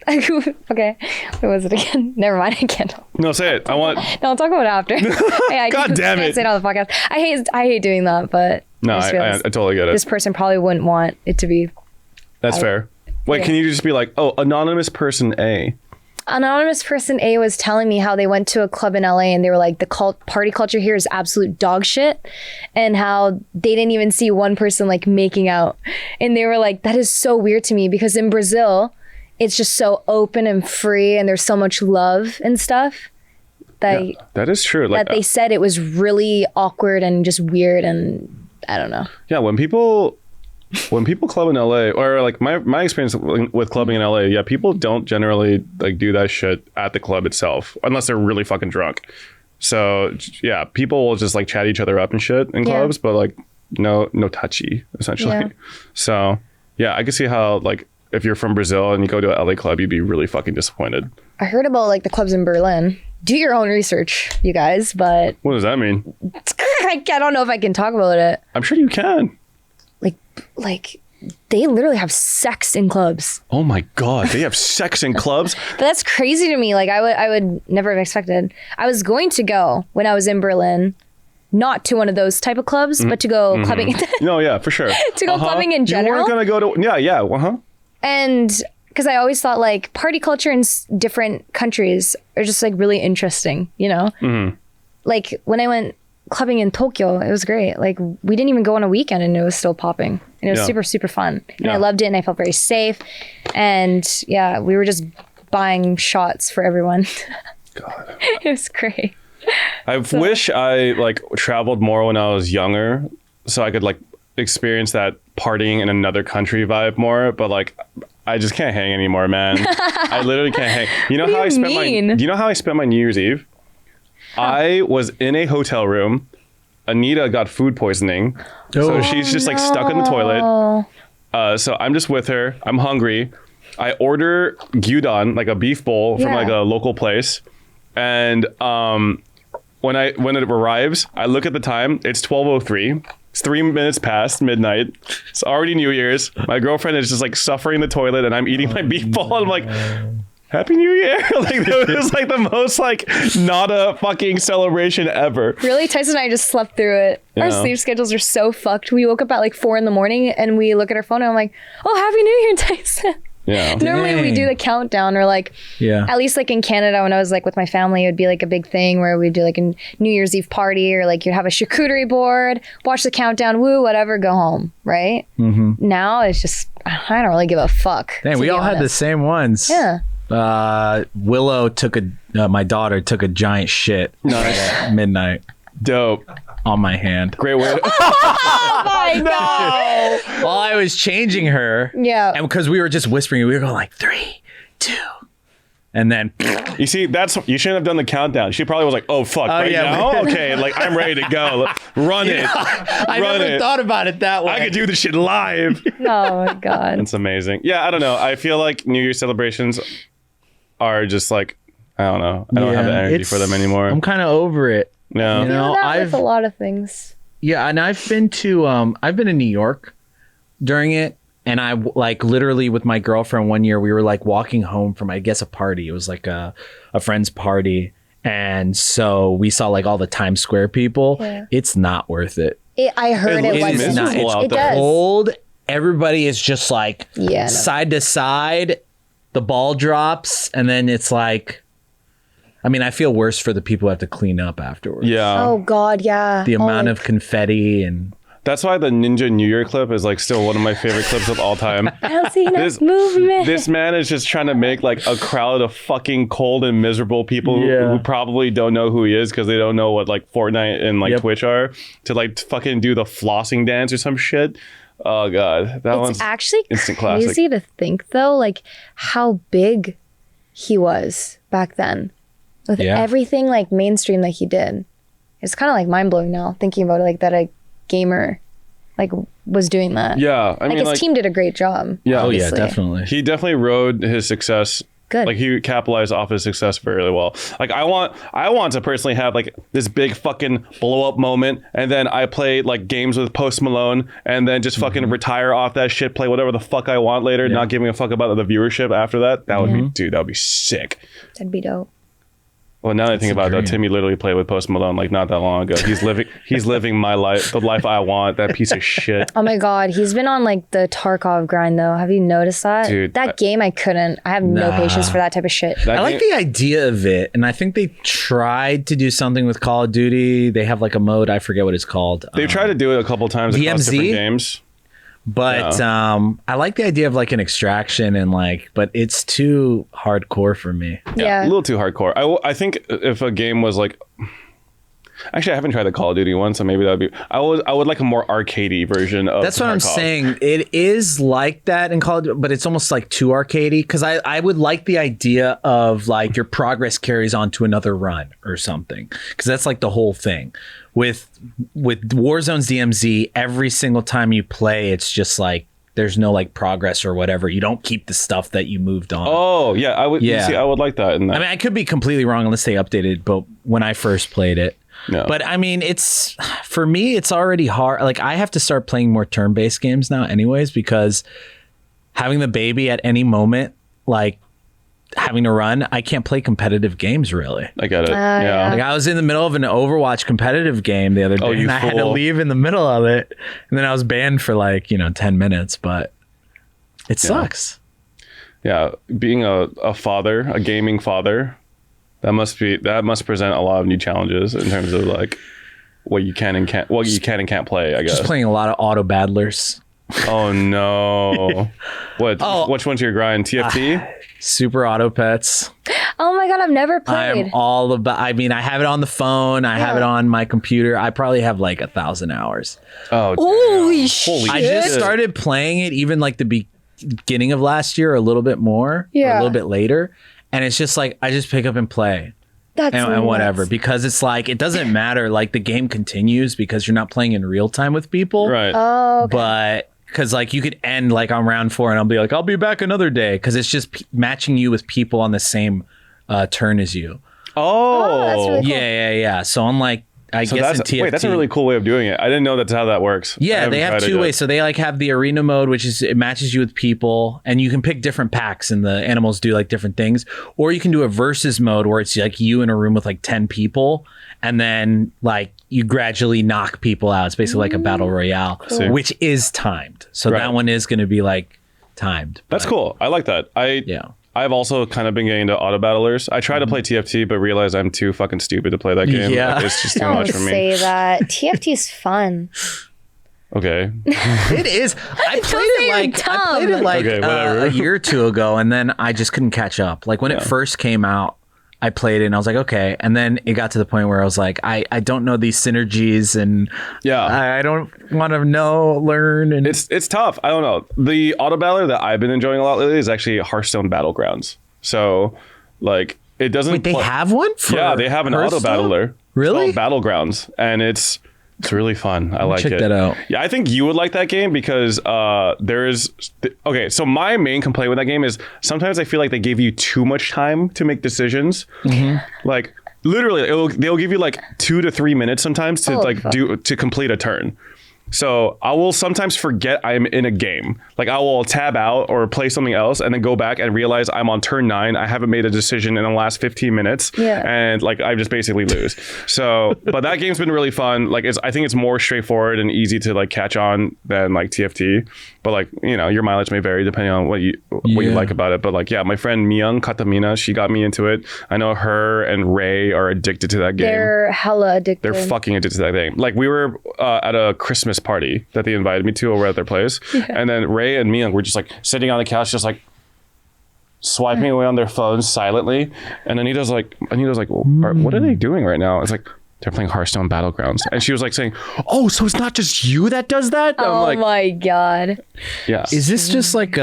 Okay, what was it again? Never mind, I can't. No, say it. I want. No, I'll talk about it after. I God damn it! Can't say it on the podcast. I hate doing that, but no, I totally get it. This person probably wouldn't want it to be. That's fair. Wait, can you just be like, oh, anonymous person A? Anonymous person A was telling me how they went to a club in LA and they were like, the party culture here is absolute dog shit, and how they didn't even see one person like making out, and they were like, that is so weird to me because in Brazil it's just so open and free and there's so much love and stuff. that that is true. Like that they said it was really awkward and just weird, and I don't know. yeah, when people club in LA, or like my experience with clubbing in LA, yeah, people don't generally like do that shit at the club itself unless they're really fucking drunk. So yeah, people will just like chat each other up and shit in clubs, but like no touchy essentially. Yeah. So yeah, I can see how like if you're from Brazil and you go to a LA club, you'd be really fucking disappointed. I heard about like the clubs in Berlin. Do your own research, you guys, but What does that mean? I don't know if I can talk about it. I'm sure you can. Like they literally have sex in clubs. Oh my god, they have sex in clubs? But that's crazy to me. Like I would never have expected. I was going to go when I was in Berlin, not to one of those type of clubs, but to go clubbing. No, yeah, for sure. To go clubbing in general. You weren't gonna go to yeah. And because I always thought like party culture in different countries are just like really interesting, you know? Mm-hmm. Like when I went clubbing in Tokyo, it was great. Like we didn't even go on a weekend and it was still popping. And it was super, super fun. And I loved it and I felt very safe. And yeah, we were just buying shots for everyone. God. It was great. I wish I like traveled more when I was younger so I could like experience that partying in another country vibe more, but like I just can't hang anymore, man. I literally can't hang. You know how I spent my New Year's Eve? I was in a hotel room. Anita got food poisoning. So she's just like stuck in the toilet. So I'm just with her. I'm hungry. I order gyudon, like a beef bowl from like a local place. And when it arrives, I look at the time. It's 12:03. It's 3 minutes past midnight. It's already New Year's. My girlfriend is just like suffering in the toilet, and I'm eating my beef bowl. I'm like, Happy New Year! Like it was like the most like not a fucking celebration ever. Really, Tyson and I just slept through it. Our sleep schedules are so fucked. We woke up at like 4 a.m. and we look at our phone and I'm like, oh, Happy New Year, Tyson. Yeah. Normally we do the countdown, or like, at least like in Canada when I was like with my family, it would be like a big thing where we'd do like a New Year's Eve party, or like you'd have a charcuterie board, watch the countdown, woo, whatever, go home, right? Mm-hmm. Now it's just, I don't really give a fuck. Dang, we all had the same ones. Yeah. Willow took my daughter took a giant shit at midnight. Dope. On my hand. Great way. Oh my God. While I was changing her. Yeah. And because we were just whispering, we were going like 3, 2. And then. You see, you shouldn't have done the countdown. She probably was like, oh, fuck, now? Okay, like, I'm ready to go. Run it. I never thought about it that way. I could do this shit live. Oh my God. It's amazing. Yeah, I don't know. I feel like New Year's celebrations are just like, I don't know. I don't have the energy for them anymore. I'm kind of over it. Yeah. You know, with a lot of things. Yeah, and I've been in New York during it, and I like literally with my girlfriend one year, we were like walking home from, I guess, a party. It was like a friend's party, and so we saw like all the Times Square people. Yeah. It's not worth it. I heard it was miserable out there. It cold. Everybody is just like side to side. The ball drops, and then it's like. I mean, I feel worse for the people who have to clean up afterwards. Yeah. Oh God, yeah. The amount of confetti and. That's why the Ninja New Year clip is like still one of my favorite clips of all time. I don't see enough movement. This man is just trying to make like a crowd of fucking cold and miserable people who probably don't know who he is because they don't know what like Fortnite and like Twitch are, to like fucking do the flossing dance or some shit. Oh God, that one's actually instant crazy classic. to think though, like how big he was back then. With everything like mainstream that he did. It's kind of like mind blowing now thinking about it, like that a gamer like was doing that. Yeah. I mean, his team did a great job. Yeah. Obviously. Oh yeah, definitely. He definitely rode his success. Good. Like he capitalized off his success very well. Like I want to personally have like this big fucking blow up moment, and then I play like games with Post Malone, and then just fucking retire off that shit, play whatever the fuck I want later, not giving a fuck about the viewership after that. That would be, dude, that would be sick. That'd be dope. Well, now that I think about it, though, Timmy literally played with Post Malone like not that long ago. He's living my life, the life I want. That piece of shit. Oh my God, he's been on like the Tarkov grind though. Have you noticed that? Dude, that game I couldn't. I have no patience for that type of shit. I like the idea of it, and I think they tried to do something with Call of Duty. They have like a mode, I forget what it's called. They've tried to do it a couple times across DMZ? different games. But I like the idea of like an extraction and like, but it's too hardcore for me. Yeah. A little too hardcore. I think if a game was like, actually I haven't tried the Call of Duty one, so maybe that would be, I would like a more arcadey version of That's what I'm Tarkov. saying. It is like that in Call of Duty, but it's almost like too arcadey, because I would like the idea of like your progress carries on to another run or something, because that's like the whole thing. With Warzone's DMZ, every single time you play, it's just like there's no like progress or whatever. You don't keep the stuff that you moved on. Oh yeah, I would. Yeah. See, I would like that. In that. I mean, I could be completely wrong unless they updated, but when I first played it. No. But I mean, it's, for me, it's already hard. Like, I have to start playing more turn-based games now anyways, because having the baby at any moment, like having to run, I can't play competitive games really. I get it. yeah. Yeah. Like, I was in the middle of an Overwatch competitive game the other day, you and I had to fool. leave in the middle of it, and then I was banned for like 10 minutes, but it sucks. Yeah. Being a father, a gaming father, that must present a lot of new challenges in terms of like what you can and can't play, I guess. Just playing a lot of auto battlers. Oh no. What? Oh. Which one's your grind? TFT? Super auto pets. Oh my God, I've never I'm played. all about, I mean, I have it on the phone. I have it on my computer. I probably have like 1,000 hours. Oh, Holy damn. shit. I just started playing it even like the beginning of last year, or a little bit more, or a Yeah. little bit later. And it's just like, I just pick up and play That's and whatever, nuts. because it's like, it doesn't matter. Like, the game continues because you're not playing in real time with people. Right. Oh, okay. But because like you could end like on round 4 and I'll be like, I'll be back another day. Cause it's just matching you with people on the same turn as you. Oh. that's really cool. Yeah. So I'm like, I So guess in TFT. that's a really cool way of doing it. I didn't know that's how that works. I Yeah, haven't they have tried it two yet. ways. So they like have the arena mode, which is it matches you with people, and you can pick different packs, and the animals do like different things. Or you can do a versus mode where it's like you in a room with like 10 people, and then like you gradually knock people out. It's basically like a battle royale, See. which is timed. So Right. that one is going to be like timed. That's but, cool. I like that. Yeah. I've also kind of been getting into auto battlers. I tried to play TFT, but realized I'm too fucking stupid to play that game. Yeah. Like, it's just too Don't much for me. say that. TFT's fun. Okay. It is. I played say you're it like Okay, whatever. a year or two ago, and then I just couldn't catch up. Like when it first came out, I played it and I was like, okay. And then it got to the point where I was like, I don't know these synergies, and Yeah. I don't want to learn. And It's tough. I don't know. The auto battler that I've been enjoying a lot lately is actually Hearthstone Battlegrounds. So, like, it doesn't. wait, they have one? For Yeah, they have an auto Hearthstone? battler. Really? It's called Battlegrounds, and it's really fun. I like check it. that out. Yeah, I think you would like that game because there is. Okay, so my main complaint with that game is sometimes I feel like they give you too much time to make decisions. Like literally, they'll give you like 2 to 3 minutes sometimes to to complete a turn. So I will sometimes forget I'm in a game. Like I will tab out or play something else and then go back and realize I'm on turn 9. I haven't made a decision in the last 15 minutes. Yeah. And like I just basically lose. So, but that game's been really fun. Like I think it's more straightforward and easy to like catch on than like TFT. But like, you know, your mileage may vary depending on what you like about it. But like, yeah, my friend Myung Katamina, she got me into it. I know her and Ray are addicted to that game. They're hella addicted. They're fucking addicted to that thing. Like we were at a Christmas party that they invited me to over at their place, and then Ray and Myung were just like sitting on the couch, just like swiping away on their phones silently. And Anita's like, well, what are they doing right now? It's like they're playing Hearthstone Battlegrounds, and she was like saying, "Oh, so it's not just you that does that?" I'm Oh like, my God. yeah. Is this just like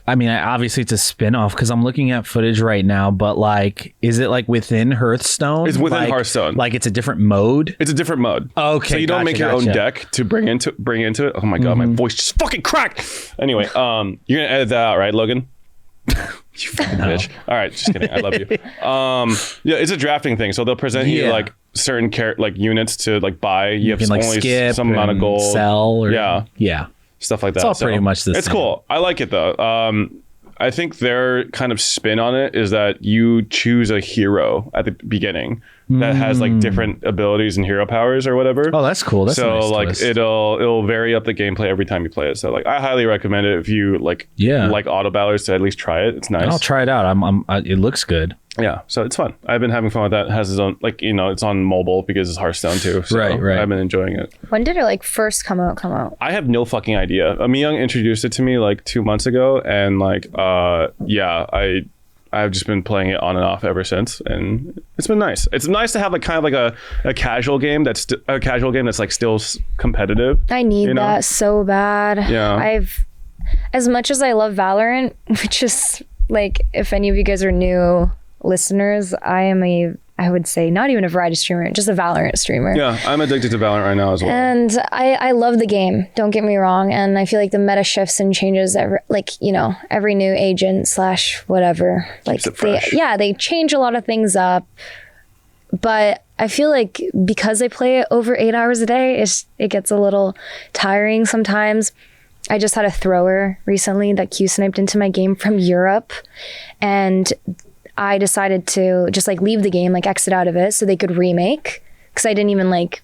I mean, obviously it's a spin-off because I'm looking at footage right now, but like, is it like within Hearthstone? It's within Like- Hearthstone. Like it's a different mode? It's a different mode. Okay, So you don't gotcha, make your own gotcha. deck to bring into it. Oh my god, my voice just fucking cracked. Anyway, you're gonna edit that out, right, Logan? You fucking bitch. All right, just kidding. I love you. Yeah, it's a drafting thing. So they'll present you Yeah. like certain units to like buy. You have can like only skip some amount of and gold, sell, or Yeah. stuff like that. all pretty much the It's same. cool. I like it though. I think their kind of spin on it is that you choose a hero at the beginning that has like different abilities and hero powers or whatever. Oh, that's cool. That's a so nice like twist. it'll vary up the gameplay every time you play it. So like I highly recommend it if you like Yeah. auto battlers to at least try it. It's nice. I'll try it out. It looks good. Yeah, so it's fun. I've been having fun with that. It has its own, like, it's on mobile because it's Hearthstone too. So Right. I've been enjoying it. When did it like first come out? I have no fucking idea. Young introduced it to me like 2 months ago, and like, I've just been playing it on and off ever since, and it's been nice. It's nice to have like kind of like a casual game that's like still competitive. I need that so bad. Yeah. As much as I love Valorant, which is like, if any of you guys are new listeners, I would say not even a variety streamer, just a Valorant streamer. Yeah, I'm addicted to Valorant right now as well. And I love the game, don't get me wrong. And I feel like the meta shifts and changes every new agent / whatever. Like they change a lot of things up. But I feel like because I play it over 8 hours a day, it gets a little tiring sometimes. I just had a thrower recently that Q-sniped into my game from Europe, and I decided to just like leave the game, like exit out of it so they could remake, because I didn't even like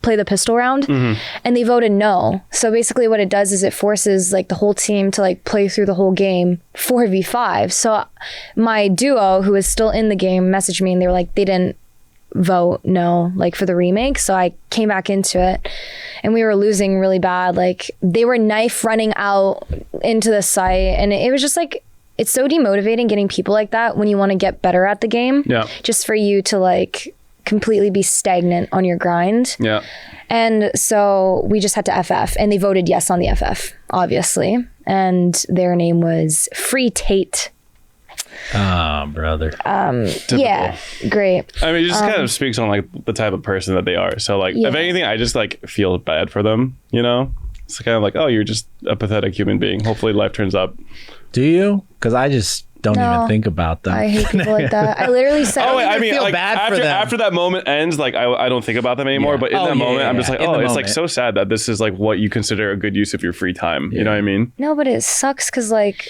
play the pistol round. And they voted no. So basically what it does is it forces like the whole team to like play through the whole game 4v5. So my duo, who is still in the game, messaged me and they were like, they didn't vote no like for the remake. So I came back into it and we were losing really bad. Like they were knife running out into the site, and it was just like, it's so demotivating getting people like that when you want to get better at the game. Yeah. Just for you to like completely be stagnant on your grind. Yeah. And so we just had to FF, and they voted yes on the FF, obviously. And their name was Free Tate. Oh, brother. Yeah, great. I mean, it just kind of speaks on like the type of person that they are. So like, if anything, I just like feel bad for them, It's kind of like, oh, you're just a pathetic human being. Hopefully life turns up. Do you? Because I just don't even think about them. I hate people like that. I literally said, I mean, feel like, bad for them. after that moment ends, like I don't think about them anymore. Yeah. But in that moment, I'm just like, In the it's moment. like so sad that this is like what you consider a good use of your free time. You know what I mean? no, but it sucks because like,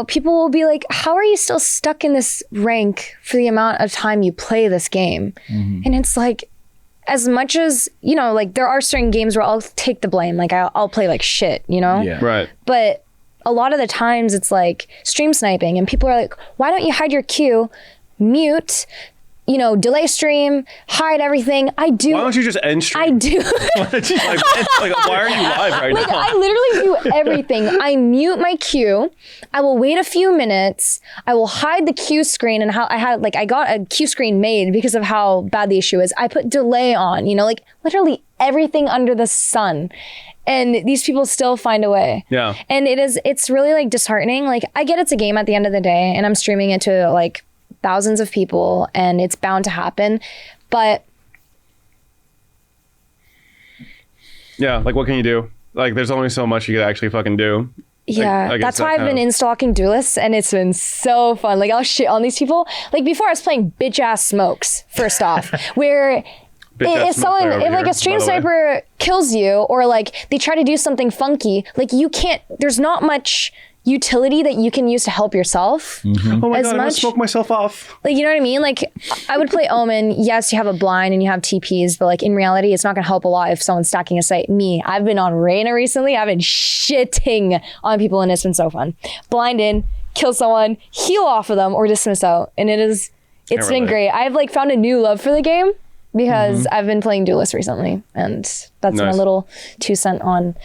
people will be like, how are you still stuck in this rank for the amount of time you play this game? And it's like, as much as, like there are certain games where I'll take the blame. Like I'll play like shit, Yeah. Right. But a lot of the times it's like stream sniping, and people are like, why don't you hide your queue, mute, delay stream, hide everything? I do. Why don't you just end stream? I do. like, why are you live right Like now? I literally do everything. I mute my queue. I will wait a few minutes. I will hide the queue screen, and how I got a queue screen made because of how bad the issue is. I put delay on, like literally everything under the sun. And these people still find a way. Yeah. And it's really like disheartening. Like I get it's a game at the end of the day, and I'm streaming it to like thousands of people, and it's bound to happen. But yeah, like what can you do? Like there's only so much you could actually fucking do. yeah, I guess that's that why I've kind been installing duelists, and it's been so fun. Like I'll shit on these people. Like before I was playing bitch ass smokes, first off, where if like a stream sniper kills you, or like they try to do something funky, like you can't, there's not much utility that you can use to help yourself. Oh my as god, I'm gonna much. smoke myself off. Like, you know what I mean? Like I would play Omen. Yes, you have a blind and you have TPs, but like in reality, it's not gonna help a lot if someone's stacking a site. I've been on Reyna recently. I've been shitting on people, and it's been so fun. Blind in, kill someone, heal off of them, or dismiss out. And it's been relate. great. I've like found a new love for the game because I've been playing Duelist recently, and that's my Nice. little 2 cents on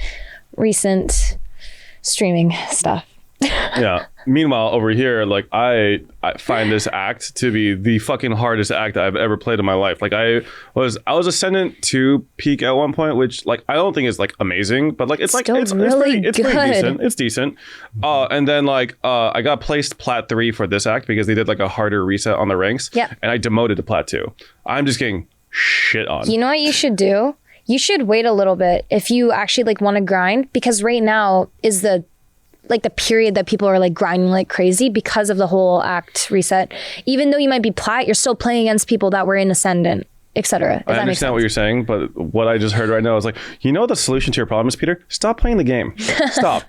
recent streaming stuff. Yeah. Meanwhile, over here, like I find this act to be the fucking hardest act I've ever played in my life. Like I was Ascendant 2 peak at one point, which like I don't think is like amazing, but like it's like Still it's really pretty good. decent. It's decent. And then like I got placed Plat 3 for this act because they did like a harder reset on the ranks. Yep. And I demoted to Plat 2. I'm just getting shit on. You know what you should do? You should wait a little bit if you actually like want to grind, because right now is the period that people are like grinding like crazy because of the whole act reset. Even though you might be plat, you're still playing against people that were in Ascendant, etc. I understand what you're saying, but what I just heard right now is like, the solution to your problem is, Peter, stop playing the game. Stop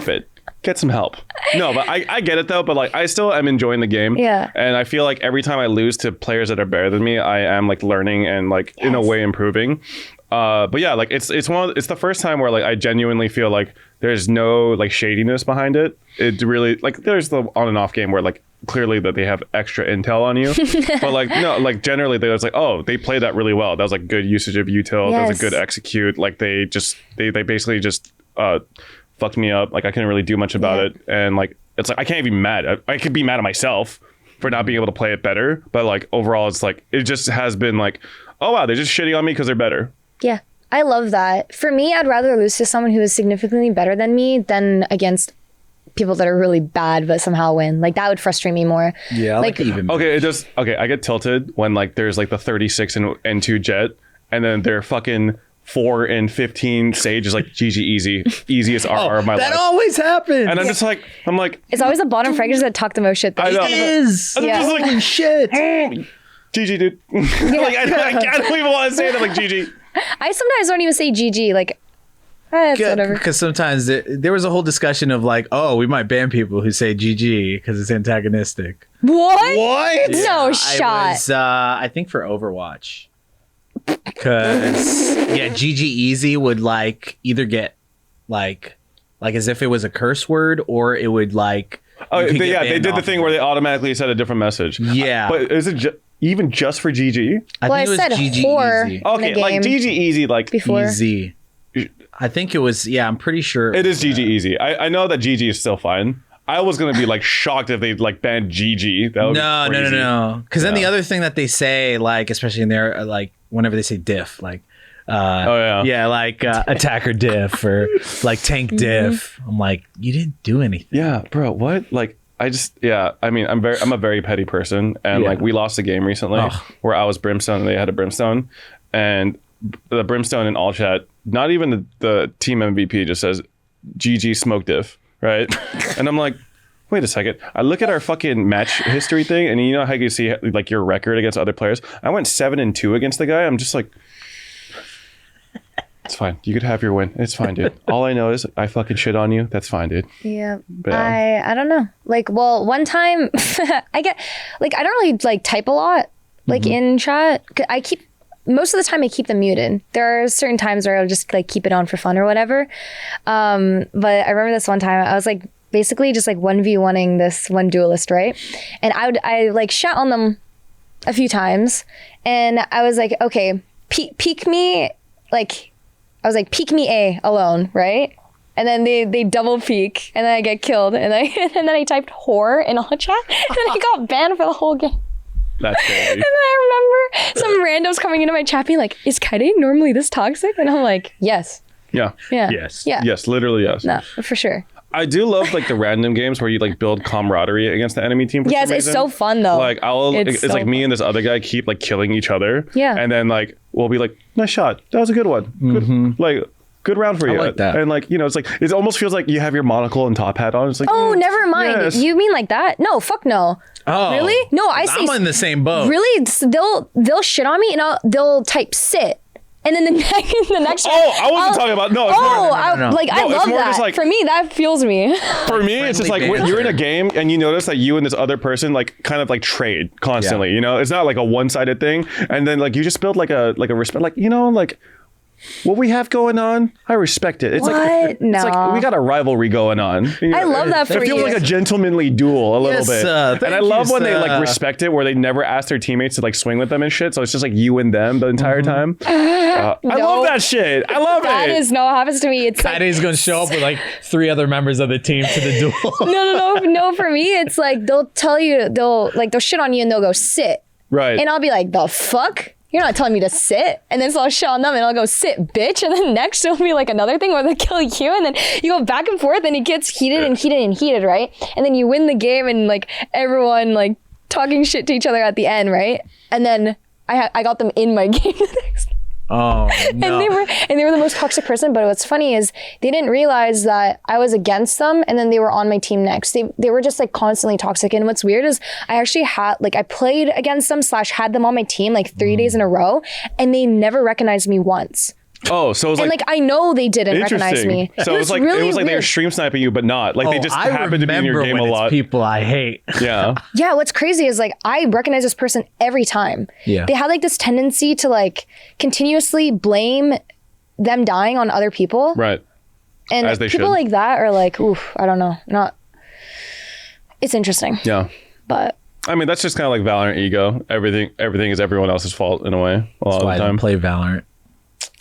it. Get some help. No, but I get it though, but like I still am enjoying the game. Yeah. And I feel like every time I lose to players that are better than me, I am like learning and like in a way improving. But yeah, like it's the first time where like I genuinely feel like there's no like shadiness behind it. It really like there's the on and off game where like clearly that they have extra intel on you. But like, no, like generally they was like, oh, they played that really well. That was like good usage of util. That was a good execute. Like they basically just fucked me up. Like I couldn't really do much about it. And like, it's like, I can't even be mad. I could be mad at myself for not being able to play it better. But like overall, it's like, it just has been like, oh wow, they're just shitting on me because they're better. Yeah. I love that. For me, I'd rather lose to someone who is significantly better than me than against people that are really bad but somehow win. Like that would frustrate me more. Yeah, like even. Okay, I get tilted when like there's like the 36 and 2 jet, and then they're fucking 4 and 15 Sage is like GG easiest RR of my life. That always happens. And I'm just like, it's always the bottom fraggers that talk the most shit. I know. It is. I'm just like, shit. GG, dude. Like I don't even want to say that, like GG. I sometimes don't even say GG. Like, it's whatever. Because sometimes there was a whole discussion of like, oh, we might ban people who say GG because it's antagonistic. What? Yeah, No shot. I think for Overwatch. Because GG easy would like either get like as if it was a curse word, or it would like. Oh yeah, they did the thing where they automatically said a different message. Yeah, but is it even just for GG? I said GG whore. easy. Okay, like GG easy, like before. Easy. I think it was. Yeah, I'm pretty sure it is GG easy. I know that GG is still fine. I was gonna be like shocked if they like banned GG. That would be crazy. No. Because then the other thing that they say, like especially in there, like whenever they say diff, like like attacker diff or like tank diff. I'm like, you didn't do anything. Yeah, bro. What? Like, I mean, I'm a very petty person, and like we lost a game recently where I was Brimstone and they had a Brimstone, and the Brimstone in all chat, not even the team MVP just says GG smoke diff, right? And I'm like, wait a second. I look at our fucking match history thing, and you know how you see like your record against other players. I went 7-2 against the guy. I'm just like, it's fine. You could have your win. It's fine, dude. All I know is I fucking shit on you. That's fine, dude. Yeah. I don't know. Like, well, one time I don't really like type a lot, like in chat. Most of the time I keep them muted. There are certain times where I'll just like keep it on for fun or whatever. But I remember this one time I was like basically just like 1v1ing this one duelist, right? And I like shot on them a few times, and I was like, okay, peek me, like I was like, peek me A alone, right? And then they double peek, and then I get killed, and then I typed whore in all chat, and then I got banned for the whole game. That's crazy. And then I remember some randos coming into my chat being like, is Kyedae normally this toxic? And I'm like, yes. Yeah. Yes. Yeah. Yes, literally yes. No, for sure. I do love like the random games where you like build camaraderie against the enemy team. Yes, it's so fun though. Like it's like me and this other guy keep like killing each other. Yeah. And then like we'll be like, nice shot. That was a good one. Good, like good round for you. I like that. And like, you know, it's like it almost feels like you have your monocle and top hat on. It's like, oh, never mind. Yes. You mean like that? No, fuck no. Oh, really? No, I say I'm in the same boat. Really? They'll shit on me, and they'll type sit. And then the next. Oh, I wasn't talking about no. No. Like I love more that. just like, for me, that fuels me. For me, it's just like when you're in a game and you notice that you and this other person like kind of like trade constantly. Yeah. You know, it's not like a one-sided thing. And then like you just build like a respect, like, you know, like what we have going on, I respect it. It's like it's like we got a rivalry going on. You know, I love that for you. It feels like a gentlemanly duel a little bit. And I love when they like respect it, where they never ask their teammates to like swing with them and shit. So it's just like you and them the entire time. I love that shit. I love that it. That is no, what happens to me. It's Kyedae's gonna show up with like 3 other members of the team to the duel. No. For me, it's like they'll tell you they'll shit on you and they'll go sit. Right. And I'll be like, the fuck? You're not telling me to sit. And then so I'll shit on them and I'll go, sit, bitch. And then next it'll be like another thing where they kill you. And then you go back and forth and it gets heated and heated and heated, right? And then you win the game and like everyone like talking shit to each other at the end, right? And then I got them in my game the next. Oh, no. And they were the most toxic person. But what's funny is they didn't realize that I was against them, and then they were on my team next. They were just like constantly toxic. And what's weird is I actually had I played against them / had them on my team like 3 days in a row, and they never recognized me once. Oh, so it was and like I know they didn't recognize me. So it was like really they were stream sniping you, but not like they just happened to be in your game a lot. People I hate. Yeah. Yeah. What's crazy is like I recognize this person every time. Yeah. They had like this tendency to like continuously blame them dying on other people. Right. And as they people should. like that are like, oof, I don't know, not. It's interesting. Yeah. But I mean, that's just kind of like Valorant ego. Everything is everyone else's fault in a way. A lot That's of why the I don't time. play Valorant.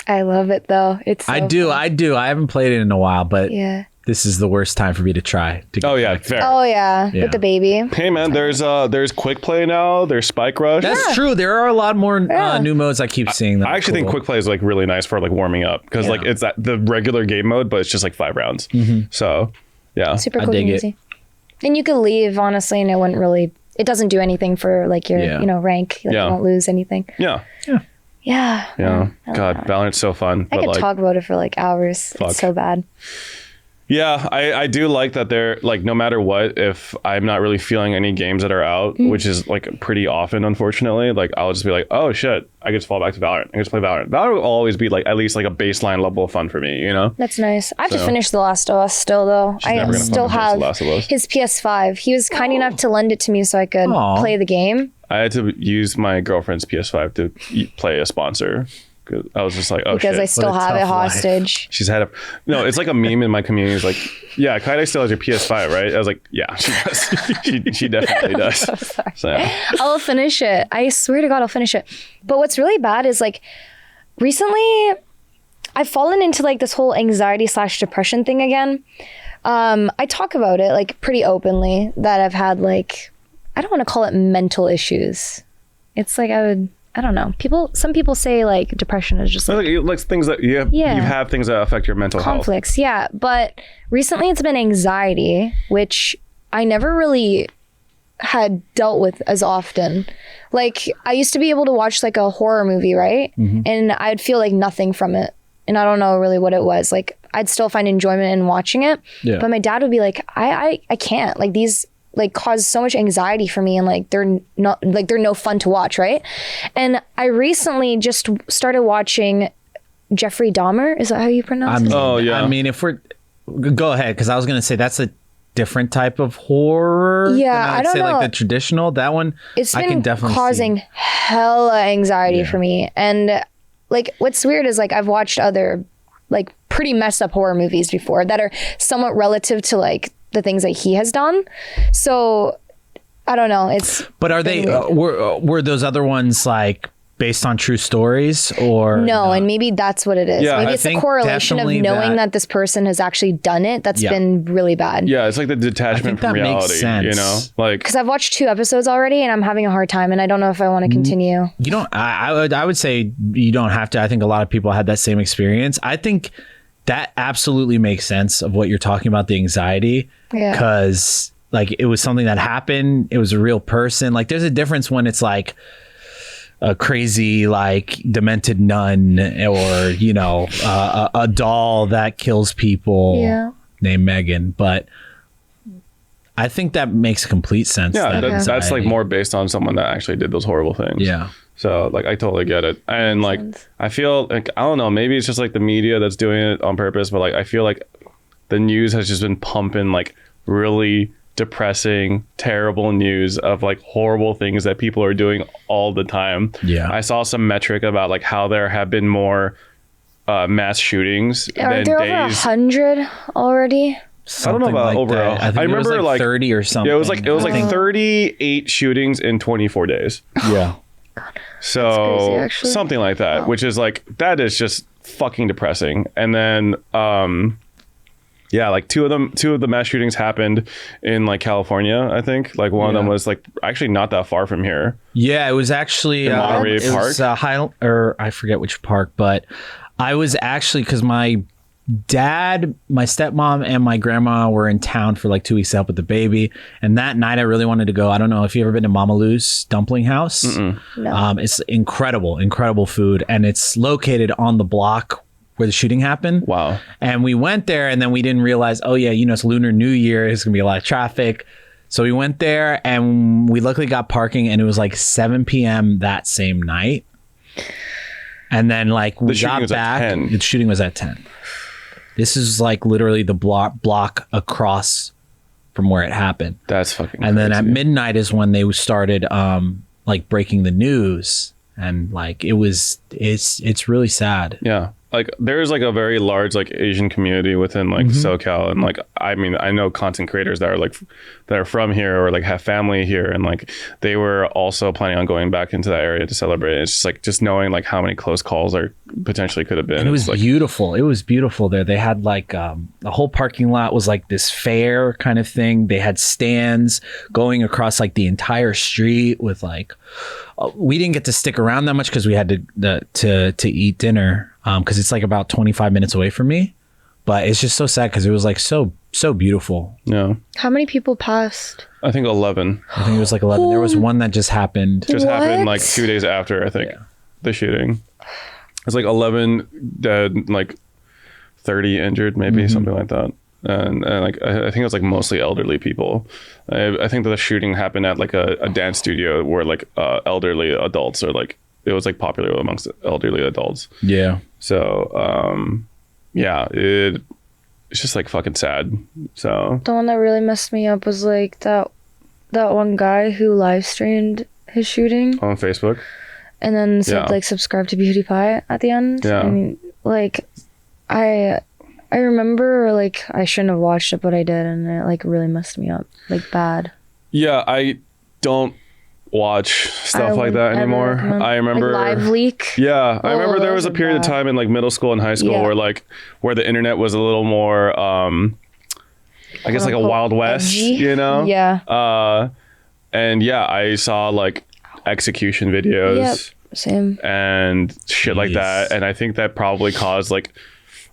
I love it though. It's so I do. I haven't played it in a while, but Yeah. this is the worst time for me to try. To Oh get yeah, back. fair. Oh yeah, Yeah. with the baby. Hey man, there's quick play now. There's spike rush. That's true. There are a lot more new modes. I keep seeing them. I actually think quick play is like really nice for like warming up because like it's the regular game mode, but it's just like 5 rounds. So yeah, Super I quick dig and it. easy. And you could leave honestly, and it wouldn't really. It doesn't do anything for like your rank. Like, Yeah. You won't lose anything. yeah. Yeah. God, Valorant's so fun. I but could like, talk about it for like hours. Fuck. It's so bad. Yeah, I do like that they're like, no matter what, if I'm not really feeling any games that are out, which is like pretty often, unfortunately, like I'll just be like, oh shit, I just fall back to Valorant. I just play Valorant. Valorant will always be like at least like a baseline level of fun for me, you know? That's nice. I have to finish The Last of Us still though. never I gonna still fucking finish have The Last of Us. his PS5. He was kind enough to lend it to me so I could Aw. play the game. I had to use my girlfriend's PS5 to play a sponsor. 'Cause I was just like, oh Because shit. I still What a have it tough life. hostage. She's had a no. It's like a meme in my community. It's like, yeah, Kyedae still has your PS5, right? I was like, yeah, she does. she definitely does. So, yeah. I'll finish it. I swear to God, I'll finish it. But what's really bad is like recently I've fallen into like this whole anxiety/depression thing again. I talk about it like pretty openly that I've had like, I don't want to call it mental issues. It's like I don't know. Some people say like depression is just Like things that you have things that affect your mental health. conflicts. Yeah. But recently it's been anxiety, which I never really had dealt with as often. Like I used to be able to watch like a horror movie, right? And I'd feel like nothing from it. And I don't know really what it was. Like I'd still find enjoyment in watching it. Yeah. But my dad would be like, I can't. Like these like cause so much anxiety for me and like they're no fun to watch, right? And I recently just started watching Jeffrey Dahmer. Is that how you pronounce it? Oh, yeah. I mean, if we're go ahead, because I was gonna say that's a different type of horror. Yeah, than I don't say know. like the traditional. That one, It's I can been definitely causing see. hella anxiety for me. And like what's weird is like I've watched other like pretty messed up horror movies before that are somewhat relative to like the things that he has done. So I don't know. It's But are they were those other ones like based on true stories or no, and maybe that's what it is. Yeah, Maybe I it's the think correlation of definitely knowing that- that this person has actually done it. That's Yeah. been really bad. Yeah, it's like the detachment that from makes reality. sense. You know, like Because I've watched 2 episodes already and I'm having a hard time and I don't know if I want to continue. You don't. I would say you don't have to. I think a lot of people had that same experience. I think that absolutely makes sense of what you're talking about, the anxiety, Yeah. because like it was something that happened. It was a real person. Like there's a difference when it's like a crazy like demented nun or you know a doll that kills people Yeah. named Megan. But I think that makes complete sense. yeah, that that's like anxiety. more based on someone that actually did those horrible things. Yeah. So like I totally get it. And like I feel like I don't know, maybe it's just like the media that's doing it on purpose, but like I feel like the news has just been pumping like really depressing, terrible news of like horrible things that people are doing all the time. Yeah. I saw some metric about like how there have been more mass shootings Are than there over days. 100 already? I don't know Something about like over. that. I think I it was remember like 30 or something. Yeah, it was like 38 shootings in 24 days. Yeah. So crazy, actually. something like that, which is like that is just fucking depressing. And then yeah, like two of the mass shootings happened in like California, I think. Like one of them was like actually not that far from here. Yeah, it was actually Monterey it was, or I forget which park, but I was actually because my dad, my stepmom, and my grandma were in town for like 2 weeks to help with the baby, and that night I really wanted to go. I don't know if you've ever been to Mama Lou's Dumpling House. No. It's incredible food, and it's located on the block where the shooting happened. Wow. And we went there, and then we didn't realize, oh yeah, you know, it's Lunar New Year. There's gonna be a lot of traffic. So we went there, and we luckily got parking, and it was like 7 p.m. that same night. And then like we shooting got was at back. 10. The shooting was at 10. This is like literally the block across from where it happened. That's fucking And then at crazy. midnight is when they started like breaking the news, and like it's really sad. Yeah. like there's like a very large like Asian community within like SoCal, and like I mean I know content creators that are from here or like have family here, and like they were also planning on going back into that area to celebrate. It's just like knowing like how many close calls there potentially could have been. And it was like, beautiful. It was beautiful there. They had like the whole parking lot was like this fair kind of thing. They had stands going across like the entire street with like we didn't get to stick around that much because we had to eat dinner because it's like about 25 minutes away from me. But it's just so sad because it was like so beautiful. Yeah. How many people passed? I think 11. I think it was like 11. There was one that just happened. Happened like 2 days after I think the shooting. It's like 11 dead, like 30 injured, maybe something like that. And like I think it was like mostly elderly people. I think that the shooting happened at like a dance studio where like elderly adults are like it was like popular amongst elderly adults. Yeah. So yeah, it's just like fucking sad. So The one that really messed me up was like that one guy who live streamed his shooting on Facebook. and then said like subscribe to PeterPark at the end. Yeah. I mean, like I remember like I shouldn't have watched it, but I did, and it like really messed me up, like bad. Yeah, I don't watch stuff like that anymore. I remember like Live Leak. Yeah, I remember there was those a are period of bad. time in like middle school and high school where the internet was a little more I guess like a Wild West, edgy. you know? Yeah. And yeah, I saw like execution videos Yep. Same. and shit like that, and I think that probably caused like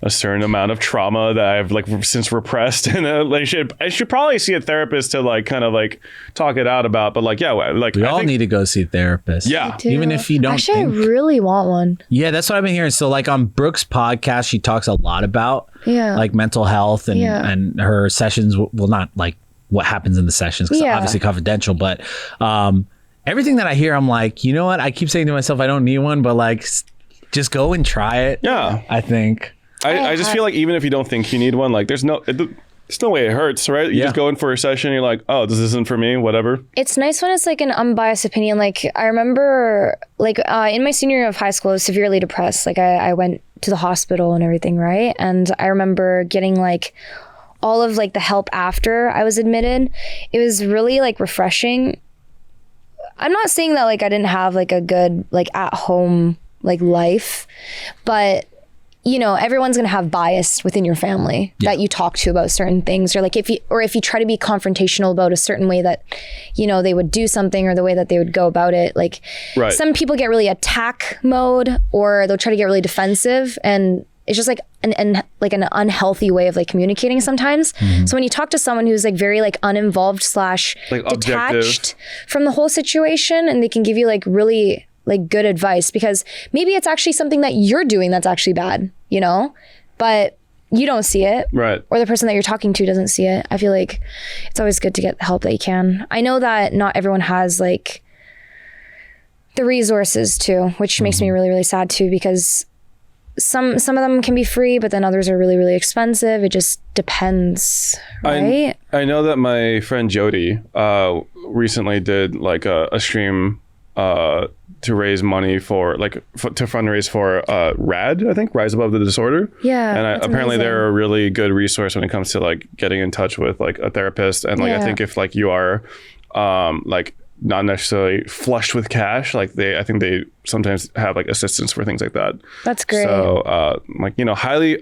a certain amount of trauma that I've like since repressed, and I should probably see a therapist to like kind of like talk it out about. But like, yeah, like We I all think, need to go see a therapist. Yeah. Too. Even if you don't Actually, think- I really want one. Yeah, that's what I've been hearing. So like on Brooke's podcast, she talks a lot about like mental health and her sessions will not like what happens in the sessions because obviously confidential. But everything that I hear, I'm like, you know what? I keep saying to myself, I don't need one, but like just go and try it. Yeah. I think. I just feel like even if you don't think you need one, like there's no way it hurts, right? You just go in for a session, you're like, oh, this isn't for me, whatever. It's nice when it's like an unbiased opinion. Like I remember like in my senior year of high school, I was severely depressed. Like I went to the hospital and everything, right? And I remember getting like all of like the help after I was admitted. It was really like refreshing. I'm not saying that like I didn't have like a good like at home like life, but you know, everyone's going to have bias within your family that you talk to about certain things, or like if you try to be confrontational about a certain way that, you know, they would do something or the way that they would go about it. Like some people get really attack mode, or they'll try to get really defensive, and it's just like an unhealthy way of like communicating sometimes. So when you talk to someone who's like very like uninvolved / Like detached from the whole situation, and they can give you like really like good advice, because maybe it's actually something that you're doing that's actually bad, you know, but you don't see it, right? Or the person that you're talking to doesn't see it. I feel like it's always good to get the help that you can. I know that not everyone has like the resources too, which makes me really, really sad too, because some of them can be free, but then others are really, really expensive. It just depends, right? I know that my friend Jody recently did like a stream to raise money for to fundraise for RAD, I think, Rise Above the Disorder. Yeah. And apparently they're a really good resource when it comes to like getting in touch with like a therapist. And like I think if like you are like not necessarily flushed with cash, like I think they sometimes have like assistance for things like that. That's great. So like, you know, highly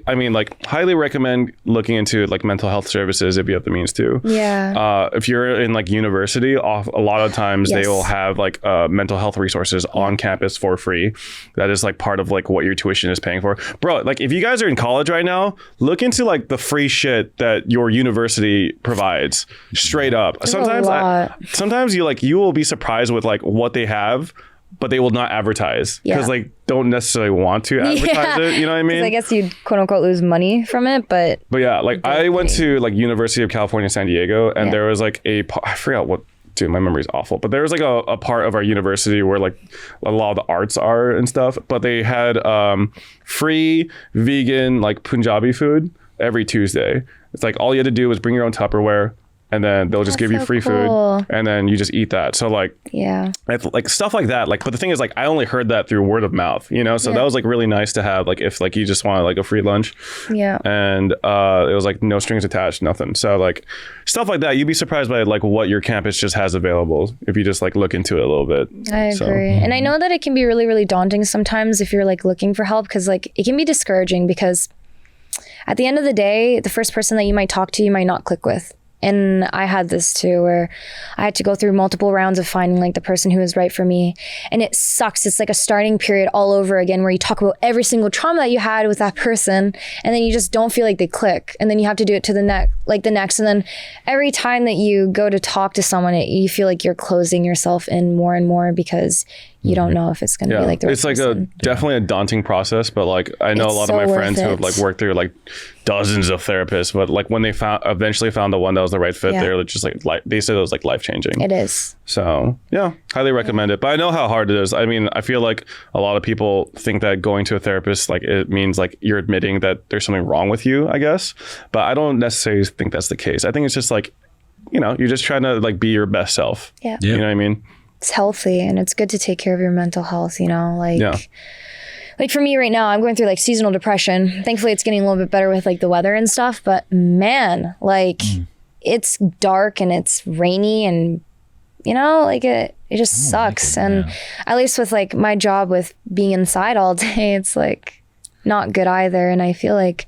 recommend looking into like mental health services if you have the means to. Yeah. If you're in like university, a lot of times they will have like mental health resources on campus for free. That is like part of like what your tuition is paying for. Bro, like if you guys are in college right now, look into like the free shit that your university provides straight up. Sometimes you will be surprised with like what they have, but they will not advertise because like don't necessarily want to advertise it. You know what I mean? I guess you'd quote unquote lose money from it, but yeah, like I went to like University of California, San Diego, and there was like I forgot what. Dude, my memory's awful. But there was like a part of our university where like a lot of the arts are and stuff. But they had free vegan like Punjabi food every Tuesday. It's like all you had to do was bring your own Tupperware, and then they'll just give you so free cool. food, and then you just eat that. So like, Yeah. like stuff like that. Like, but the thing is, like, I only heard that through word of mouth, you know. So that was like really nice to have. Like, if like you just wanted like a free lunch, Yeah. and it was like no strings attached, nothing. So like stuff like that, you'd be surprised by like what your campus just has available if you just like look into it a little bit. I So, agree. And I know that it can be really, really daunting sometimes if you're like looking for help, because like it can be discouraging because at the end of the day, the first person that you might talk to, you might not click with. And I had this too, where I had to go through multiple rounds of finding like the person who was right for me. And it sucks. It's like a starting period all over again, where you talk about every single trauma that you had with that person, and then you just don't feel like they click. And then you have to do it to the next. And then every time that you go to talk to someone, you feel like you're closing yourself in more and more because you don't know if it's going to be like the right it's like person. definitely a daunting process, but like I know It's a lot so of my worth friends who it. have like worked through like dozens of therapists, but like when they eventually found the one that was the right fit, Yeah. they're just like they said it was like life changing. It is. So yeah, highly recommend it. But I know how hard it is. I mean, I feel like a lot of people think that going to a therapist, like it means like you're admitting that there's something wrong with you, I guess. But I don't necessarily think that's the case. I think it's just like, you know, you're just trying to like be your best self. Yeah. You know what I mean? It's healthy and it's good to take care of your mental health, you know, like like for me right now, I'm going through like seasonal depression. Thankfully it's getting a little bit better with like the weather and stuff, but man, like it's dark and it's rainy and you know, like it just sucks. And at least with like my job with being inside all day, it's like not good either. And I feel like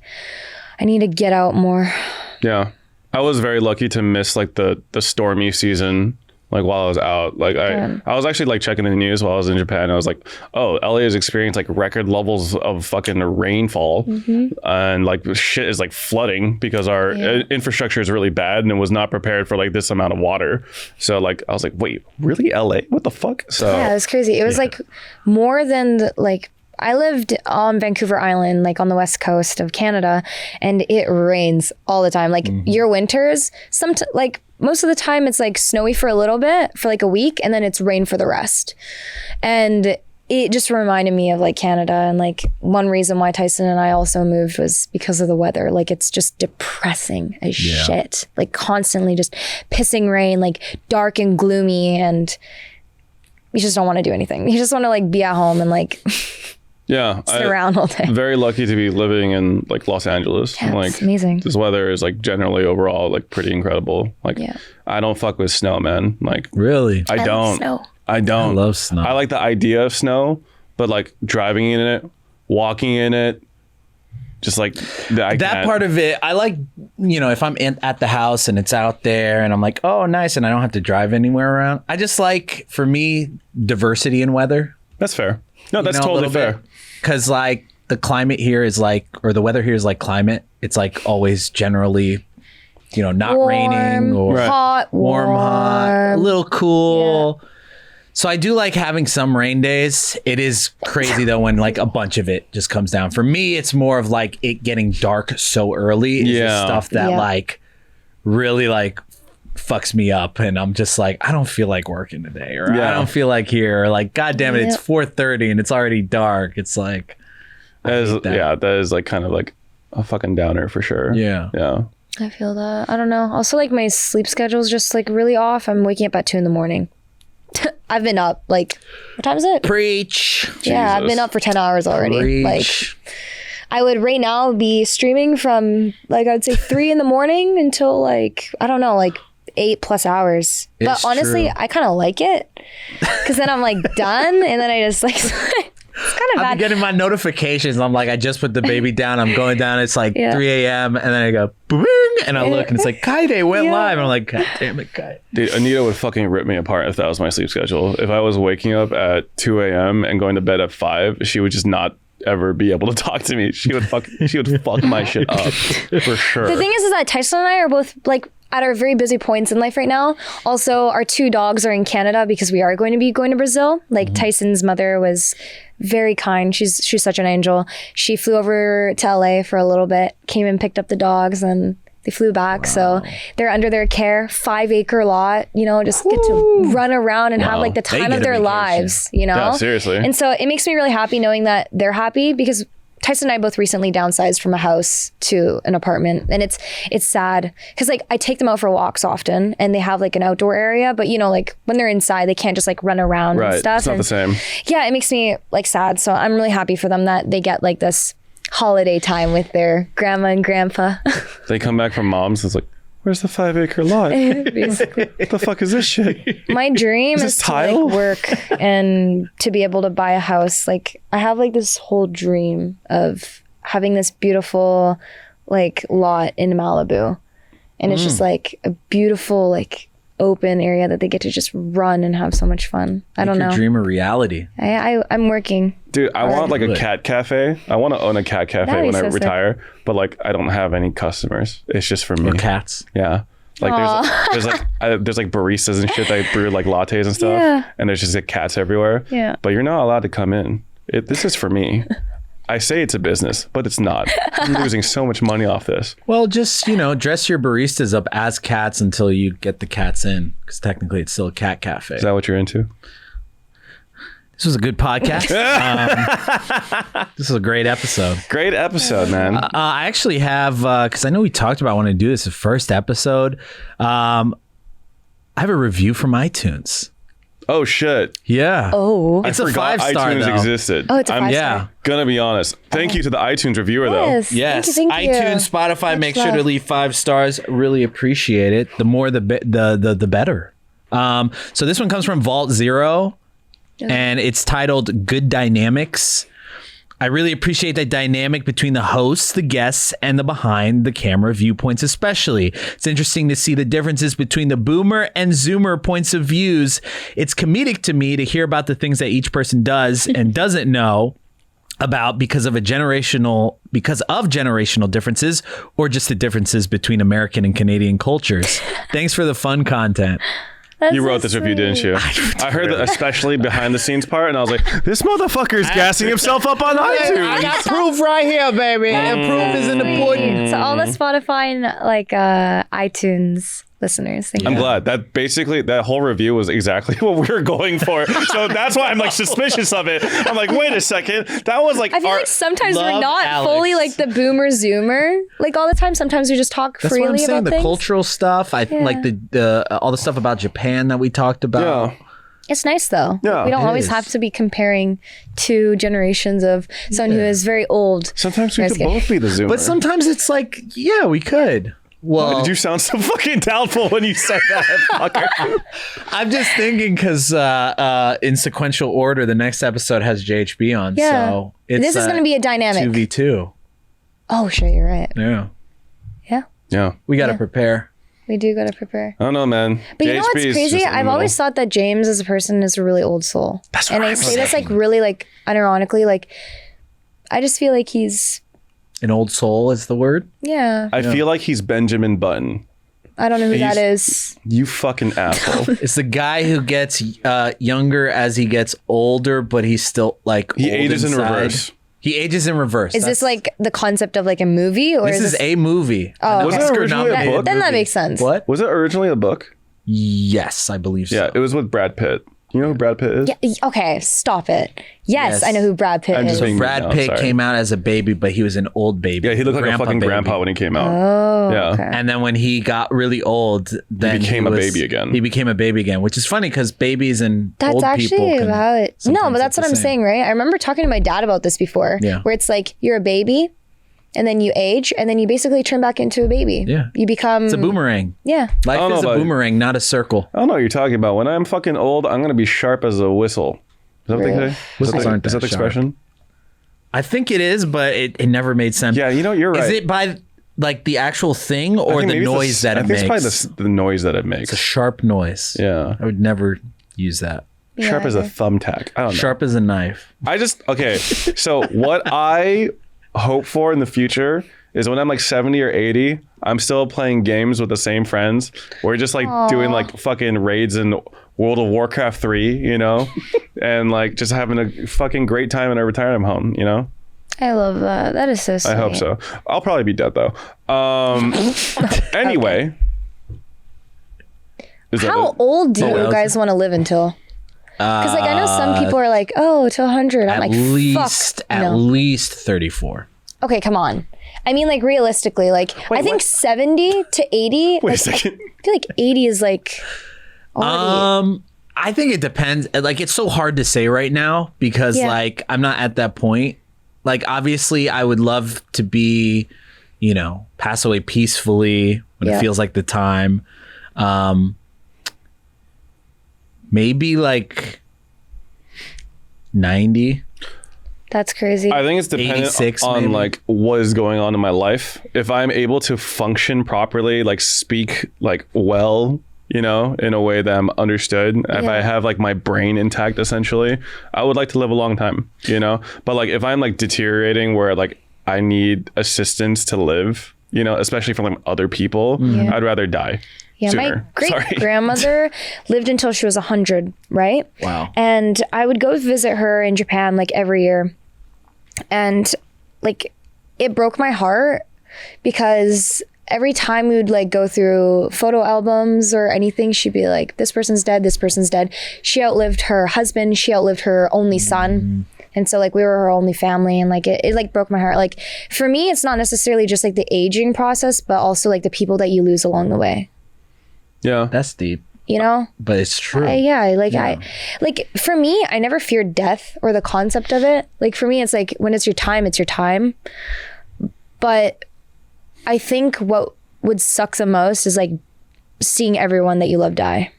I need to get out more. Yeah. I was very lucky to miss like the stormy season. Like while I was out, like I was actually like checking the news while I was in Japan. I was like, oh, LA has experienced like record levels of fucking rainfall, and like shit is like flooding because our infrastructure is really bad and it was not prepared for like this amount of water. So like I was like, wait, really LA? What the fuck? So Yeah, it was crazy. It was like more than like I lived on Vancouver Island, like on the west coast of Canada, and it rains all the time. Like your winters, like most of the time it's like snowy for a little bit for like a week and then it's rain for the rest. And it just reminded me of like Canada, and like one reason why Tyson and I also moved was because of the weather. Like it's just depressing as shit. Like constantly just pissing rain, like dark and gloomy, and you just don't want to do anything. You just want to like be at home and like sit around all day. Very lucky to be living in like Los Angeles. Yeah, like it's amazing. This weather is like generally overall like pretty incredible. Like I don't fuck with snow, man. Like Really? I don't. love snow. I don't. I love snow. I like the idea of snow, but like driving in it, walking in it, just like that part of it, I like, you know, if I'm at the house and it's out there and I'm like, oh, nice, and I don't have to drive anywhere around. I just like, for me, diversity in weather. That's fair. No, that's totally fair. Because like the climate here is like, or the weather here is like climate. It's like always generally, you know, not raining or hot, warm, hot, a little cool. Yeah. So I do like having some rain days. It is crazy though when like a bunch of it just comes down. For me, it's more of like it getting dark so early is the stuff that like really like fucks me up, and I'm just like, I don't feel like working today, or I don't feel like here, or like, God damn it, it's 4:30 and it's already dark. It's like that is like kind of like a fucking downer for sure. Yeah. I feel that. I don't know. Also, like my sleep schedule is just like really off. I'm waking up at 2 a.m. I've been up like, what time is it? Preach. Yeah, I've been up for 10 hours already. Preach. Like I would right now be streaming from like I'd say 3 a.m. until like I don't know, like 8+ hours. It's but honestly, true. I kind of like it because then I'm like done, and then I just like it's kind of I've bad. been getting my notifications. I'm like, I just put the baby down. I'm going down. It's like 3 a.m. And then I go, boing, and I look and it's like, Kyedae went live. And I'm like, God damn it, Kyedae. Dude, Anita would fucking rip me apart if that was my sleep schedule. If I was waking up at 2 a.m. and going to bed at 5, she would just not ever be able to talk to me. She would fuck my shit up for sure. The thing is that Tyson and I are both like at our very busy points in life right now. Also, our 2 dogs are in Canada because we are going to be going to Brazil. Like Tyson's mother was very kind. She's such an angel. She flew over to LA for a little bit, came and picked up the dogs, and they flew back. So they're under their care, 5-acre lot, you know, just get to run around and have like the time of their lives, you know? Yeah, seriously. And so it makes me really happy knowing that they're happy because Tyson and I both recently downsized from a house to an apartment, and it's sad because like I take them out for walks often, and they have like an outdoor area, but you know, like when they're inside, they can't just like run around and stuff. It's not the same. Yeah, it makes me like sad. So I'm really happy for them that they get like this holiday time with their grandma and grandpa. They come back from mom's. It's like, where's the 5-acre lot? Basically. What the fuck is this shit? My dream is to tile? like work and to be able to buy a house. Like I have like this whole dream of having this beautiful like lot in Malibu, and it's just like a beautiful like open area that they get to just run and have so much fun. I don't know. Dream a reality. I'm working. Dude, I want like a cat cafe. I want to own a cat cafe That'd be when I so sick. retire, but like I don't have any customers. It's just for me. Or cats. Yeah. Like there's like baristas and shit that brew like lattes and stuff. Yeah. And there's just like cats everywhere. Yeah. But you're not allowed to come in. This is for me. I say it's a business, but it's not. I'm losing so much money off this. Well, just, dress your baristas up as cats until you get the cats in, because technically it's still a cat cafe. Is that what you're into? This was a good podcast. This is a great episode. Great episode, man. I actually have, because I know we talked about wanting to do this the first episode. I have a review from iTunes. Oh shit. Yeah. Oh. It's I a forgot 5-star iTunes though. existed. Oh, it's a 5-star. Yeah. Gonna be honest. Thank you to the iTunes reviewer Yes. Yes. Thank you. iTunes, Spotify, Much make sure to love. leave 5 stars. Really appreciate it. The more the better. So this one comes from Vault Zero, and it's titled Good Dynamics. I really appreciate that dynamic between the hosts, the guests, and the behind the camera viewpoints especially. It's interesting to see the differences between the boomer and zoomer points of views. It's comedic to me to hear about the things that each person does and doesn't know about because of generational differences, or just the differences between American and Canadian cultures. Thanks for the fun content. That's You so wrote this review, didn't you? I heard the especially behind the scenes part, and I was like, this motherfucker's gassing himself up on iTunes. got proof right here, baby. And proof is in the pudding. So all the Spotify and like iTunes listeners. Thank I'm you. glad that basically that whole review was exactly what we were going for. So that's why I'm like suspicious of it. I'm like, wait a second, that was like. I feel like sometimes we're Love not Alex. fully like the boomer zoomer like all the time. Sometimes we just talk That's freely what I'm saying. about The things. cultural stuff. I like the all the stuff about Japan that we talked about. Yeah. It's nice though. Yeah, we don't it always is. have to be comparing two generations of someone who is very old. Sometimes we No, could just both be the Zoomer. But sometimes it's like, yeah, we could. Well, Did you sound so fucking doubtful when you said that, fucker? I'm just thinking because in sequential order, the next episode has JHB on. Yeah. So it's, This is going to be a dynamic. 2v2. Oh, sure, you're right. Yeah. Yeah, Yeah. We got to Yeah. prepare. we do got to prepare. I don't know, man. But you know what's JHB is crazy? just in the I've always middle. thought that James as a person is a really old soul. That's and what I I'm say this saying. like really like unironically. Like I just feel like he's An old soul is the word. yeah. I feel like he's Benjamin Button. I don't know who that He's- is. You fucking asshole. It's the guy who gets younger as he gets older, but he's still like He old ages in inside. reverse. He ages in reverse. Is this like the concept of like a movie or This is a movie? Oh, Was okay. it originally a That- book? then that makes sense. What? Was it originally a book? Yes, I believe so. Yeah, it was with Brad Pitt. You know who Brad Pitt is? Yeah, okay, stop it. Yes, Yes. I know who Brad Pitt I'm is. just being- Brad No, Pitt sorry. came out as a baby, but he was an old baby. Yeah, he looked like a fucking baby. grandpa when he came out. Oh, Yeah. okay. And then when he got really old, then became a baby again. He became a baby again, which is funny because babies and That's old people actually can about it. No, sometimes but that's look what the I'm same. saying, right? I remember talking to my dad about this before. Yeah. Where it's like you're a baby and then you age and then you basically turn back into a baby. Yeah. You become It's a boomerang. Yeah. Life don't is know a about- boomerang, not a circle. I don't know what you're talking about. When I'm fucking old, I'm gonna be sharp as a whistle. Is that what they Really? say? Whistles aren't Is that that the sharp. expression? I think it is, but it never made sense. Yeah, you know, you're right. Is it by like the actual thing I or think the maybe it's noise that I it think makes? it's probably the noise that it makes. It's a sharp noise. Yeah. I would never use that. Sharp as a thumbtack. I don't know. Sharp as a knife. I just okay. So what I hope for in the future is when I'm like 70 or 80, I'm still playing games with the same friends. We're just like doing like fucking raids in World of Warcraft 3, you know, and like just having a fucking great time in our retirement home, you know. I love that. That is so sweet. I hope so. I'll probably be dead though. Anyway. Is that How it? old do Oh, that you was- guys want to live until? Because like I know some people are like, oh, to 100. I'm like, fuck. At least 34. Okay, come on. I mean, like realistically, like I think 70 to 80. Wait a second. I feel like 80 is like. Already. I think it depends. Like it's so hard to say right now because like I'm not at that point. Like obviously, I would love to be, you know, pass away peacefully when it feels like the time. Maybe like 90. That's crazy. I think it's dependent on maybe. Like what is going on in my life. If I'm able to function properly, like speak like well, you know, in a way that I'm understood. If I have like my brain intact, essentially, I would like to live a long time, you know. But like if I'm like deteriorating where like I need assistance to live, you know, especially from like other people, I'd rather die. Yeah, sooner. my great-grandmother lived until she was 100, right? Wow. And I would go visit her in Japan like every year. And like it broke my heart because every time we would like go through photo albums or anything, she'd be like, this person's dead, this person's dead. She outlived her husband, she outlived her only son. And so like we were her only family, and like it like broke my heart. Like for me, it's not necessarily just like the aging process, but also like the people that you lose along the way. Yeah, that's deep. You know, but it's true. I like for me, I never feared death or the concept of it. Like for me, it's like when it's your time, it's your time. But I think what would suck the most is like seeing everyone that you love die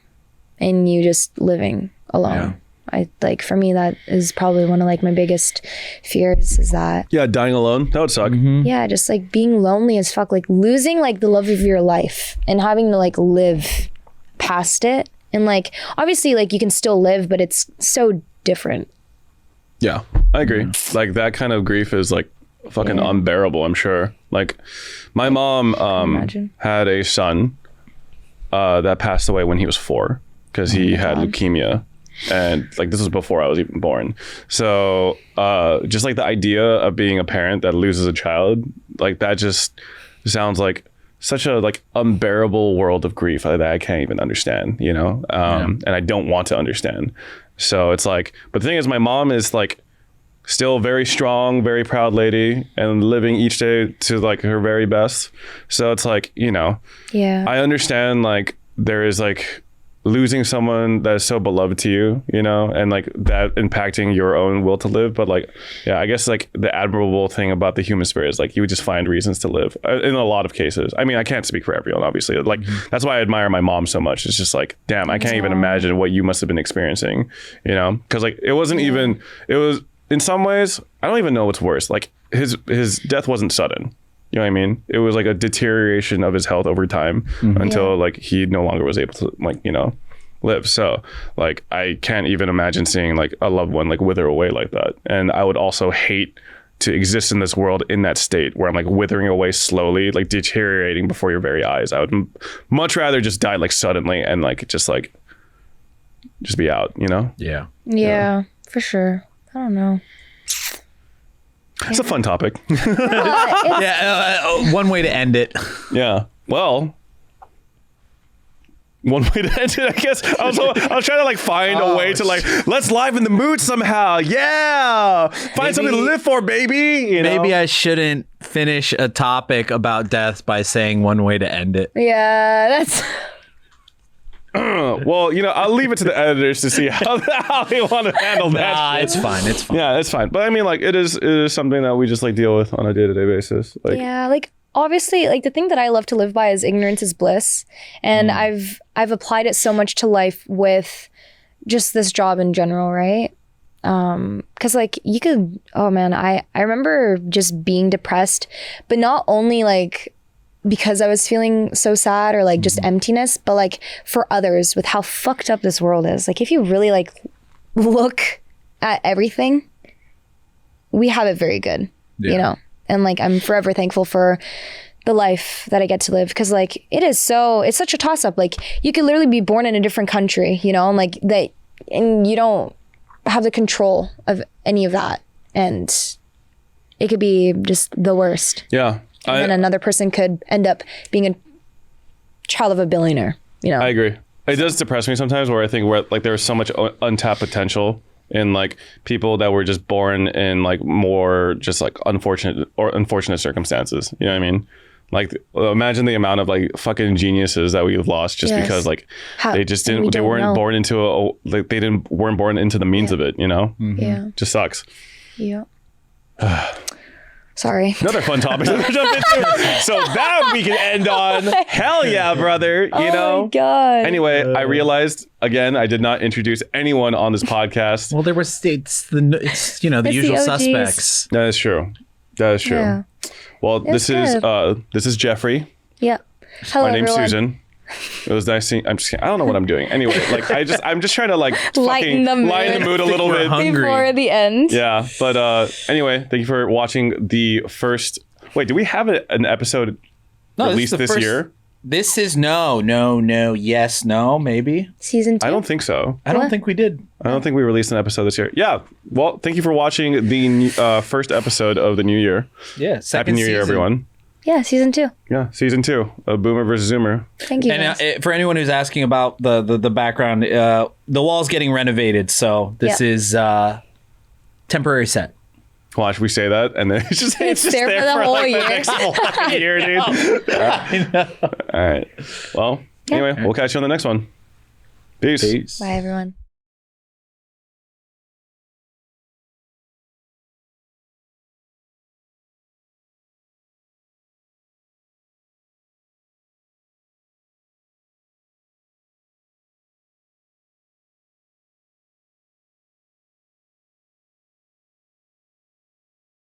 and you just living alone. Yeah. I like for me that is probably one of like my biggest fears is that. Yeah, dying alone. That would suck. Yeah, just like being lonely as fuck, like losing like the love of your life and having to like live past it. And like obviously like you can still live, but it's so different. Yeah, I agree. Like that kind of grief is like fucking unbearable, I'm sure. Like my mom had a son that passed away when he was 4 because he had leukemia. And like this was before I was even born. So just like the idea of being a parent that loses a child, like that just sounds like such a like unbearable world of grief that I can't even understand, you know? And I don't want to understand. So it's like, but the thing is my mom is like still very strong, very proud lady and living each day to like her very best. So it's like, you know, I understand like there is like losing someone that is so beloved to you, you know, and like that impacting your own will to live. But like, I guess like the admirable thing about the human spirit is like you would just find reasons to live in a lot of cases. I mean, I can't speak for everyone, obviously. Like that's why I admire my mom so much. It's just like, damn, I can't even imagine what you must have been experiencing, you know, because like it wasn't even, it was in some ways, I don't even know what's worse. Like his death wasn't sudden. You know what I mean? It was like a deterioration of his health over time until like he no longer was able to like, you know, live. So like I can't even imagine seeing like a loved one like wither away like that. And I would also hate to exist in this world in that state where I'm like withering away slowly, like deteriorating before your very eyes. I would much rather just die like suddenly and like just be out, you know? Yeah, for sure. I don't know. It's a fun topic. One way to end it. Yeah. Well, one way to end it, I guess. I was trying to like find a way to like, let's liven the mood somehow. Yeah. Find something to live for, baby. You know? Maybe I shouldn't finish a topic about death by saying one way to end it. Yeah, that's... Well, you know, I'll leave it to the editors to see how they want to handle that. Nah, it's fine. It's fine. Yeah, it's fine. But I mean, like, it is something that we just like deal with on a day-to-day basis. Like, yeah, like obviously, like the thing that I love to live by is ignorance is bliss, and I've applied it so much to life with just this job in general, right? Because like you could, oh man, I remember just being depressed, but not only like because I was feeling so sad or like just emptiness, but like for others with how fucked up this world is. Like if you really like look at everything, we have it very good, you know? And like, I'm forever thankful for the life that I get to live. Cause like, it's such a toss up. Like you could literally be born in a different country, you know, and like that, and you don't have the control of any of that. And it could be just the worst. Yeah. And then another person could end up being a child of a billionaire, you know? I agree. It does depress me sometimes, where I think like there's so much untapped potential in like people that were just born in like more just like unfortunate circumstances. You know what I mean? Like imagine the amount of like fucking geniuses that we've lost just because like they just didn't, they weren't born into weren't born into the means of it, you know? Yeah. Just sucks. Yeah. Sorry. Another fun topic to jump into. So that we can end on. Hell yeah, brother. You know? Oh my God. Anyway, I realized again I did not introduce anyone on this podcast. Well, there was it's you know the It's usual the OGs. suspects. That is true. That is true. Yeah. Well, It's this is Jeffrey. Yeah. Hello, My name's everyone. Susan. It was nice seeing. I'm just kidding. I don't know what I'm doing. Anyway, like I'm just trying to like Lighten fucking the lighten the mood a little We're bit. hungry. Before the end. Yeah, but anyway, thank you for watching the first. Wait, do we have an episode released this year? This is no, yes, no, maybe. Season 2. I don't think so. I don't What? think we did. I don't think we released an episode this year. Yeah. Well, thank you for watching the first episode of the new year. Yeah, Happy second New Year, season. everyone. Yeah, season 2. Yeah, season 2 of Boomer versus Zoomer. Thank you. And guys. for anyone who's asking about the background, the wall's getting renovated, so this is temporary set. Watch, we say that, and then it's just there for the whole like year. the next whole year, dude. All right. Well, anyway, we'll catch you on the next one. Peace. Peace. Bye, everyone.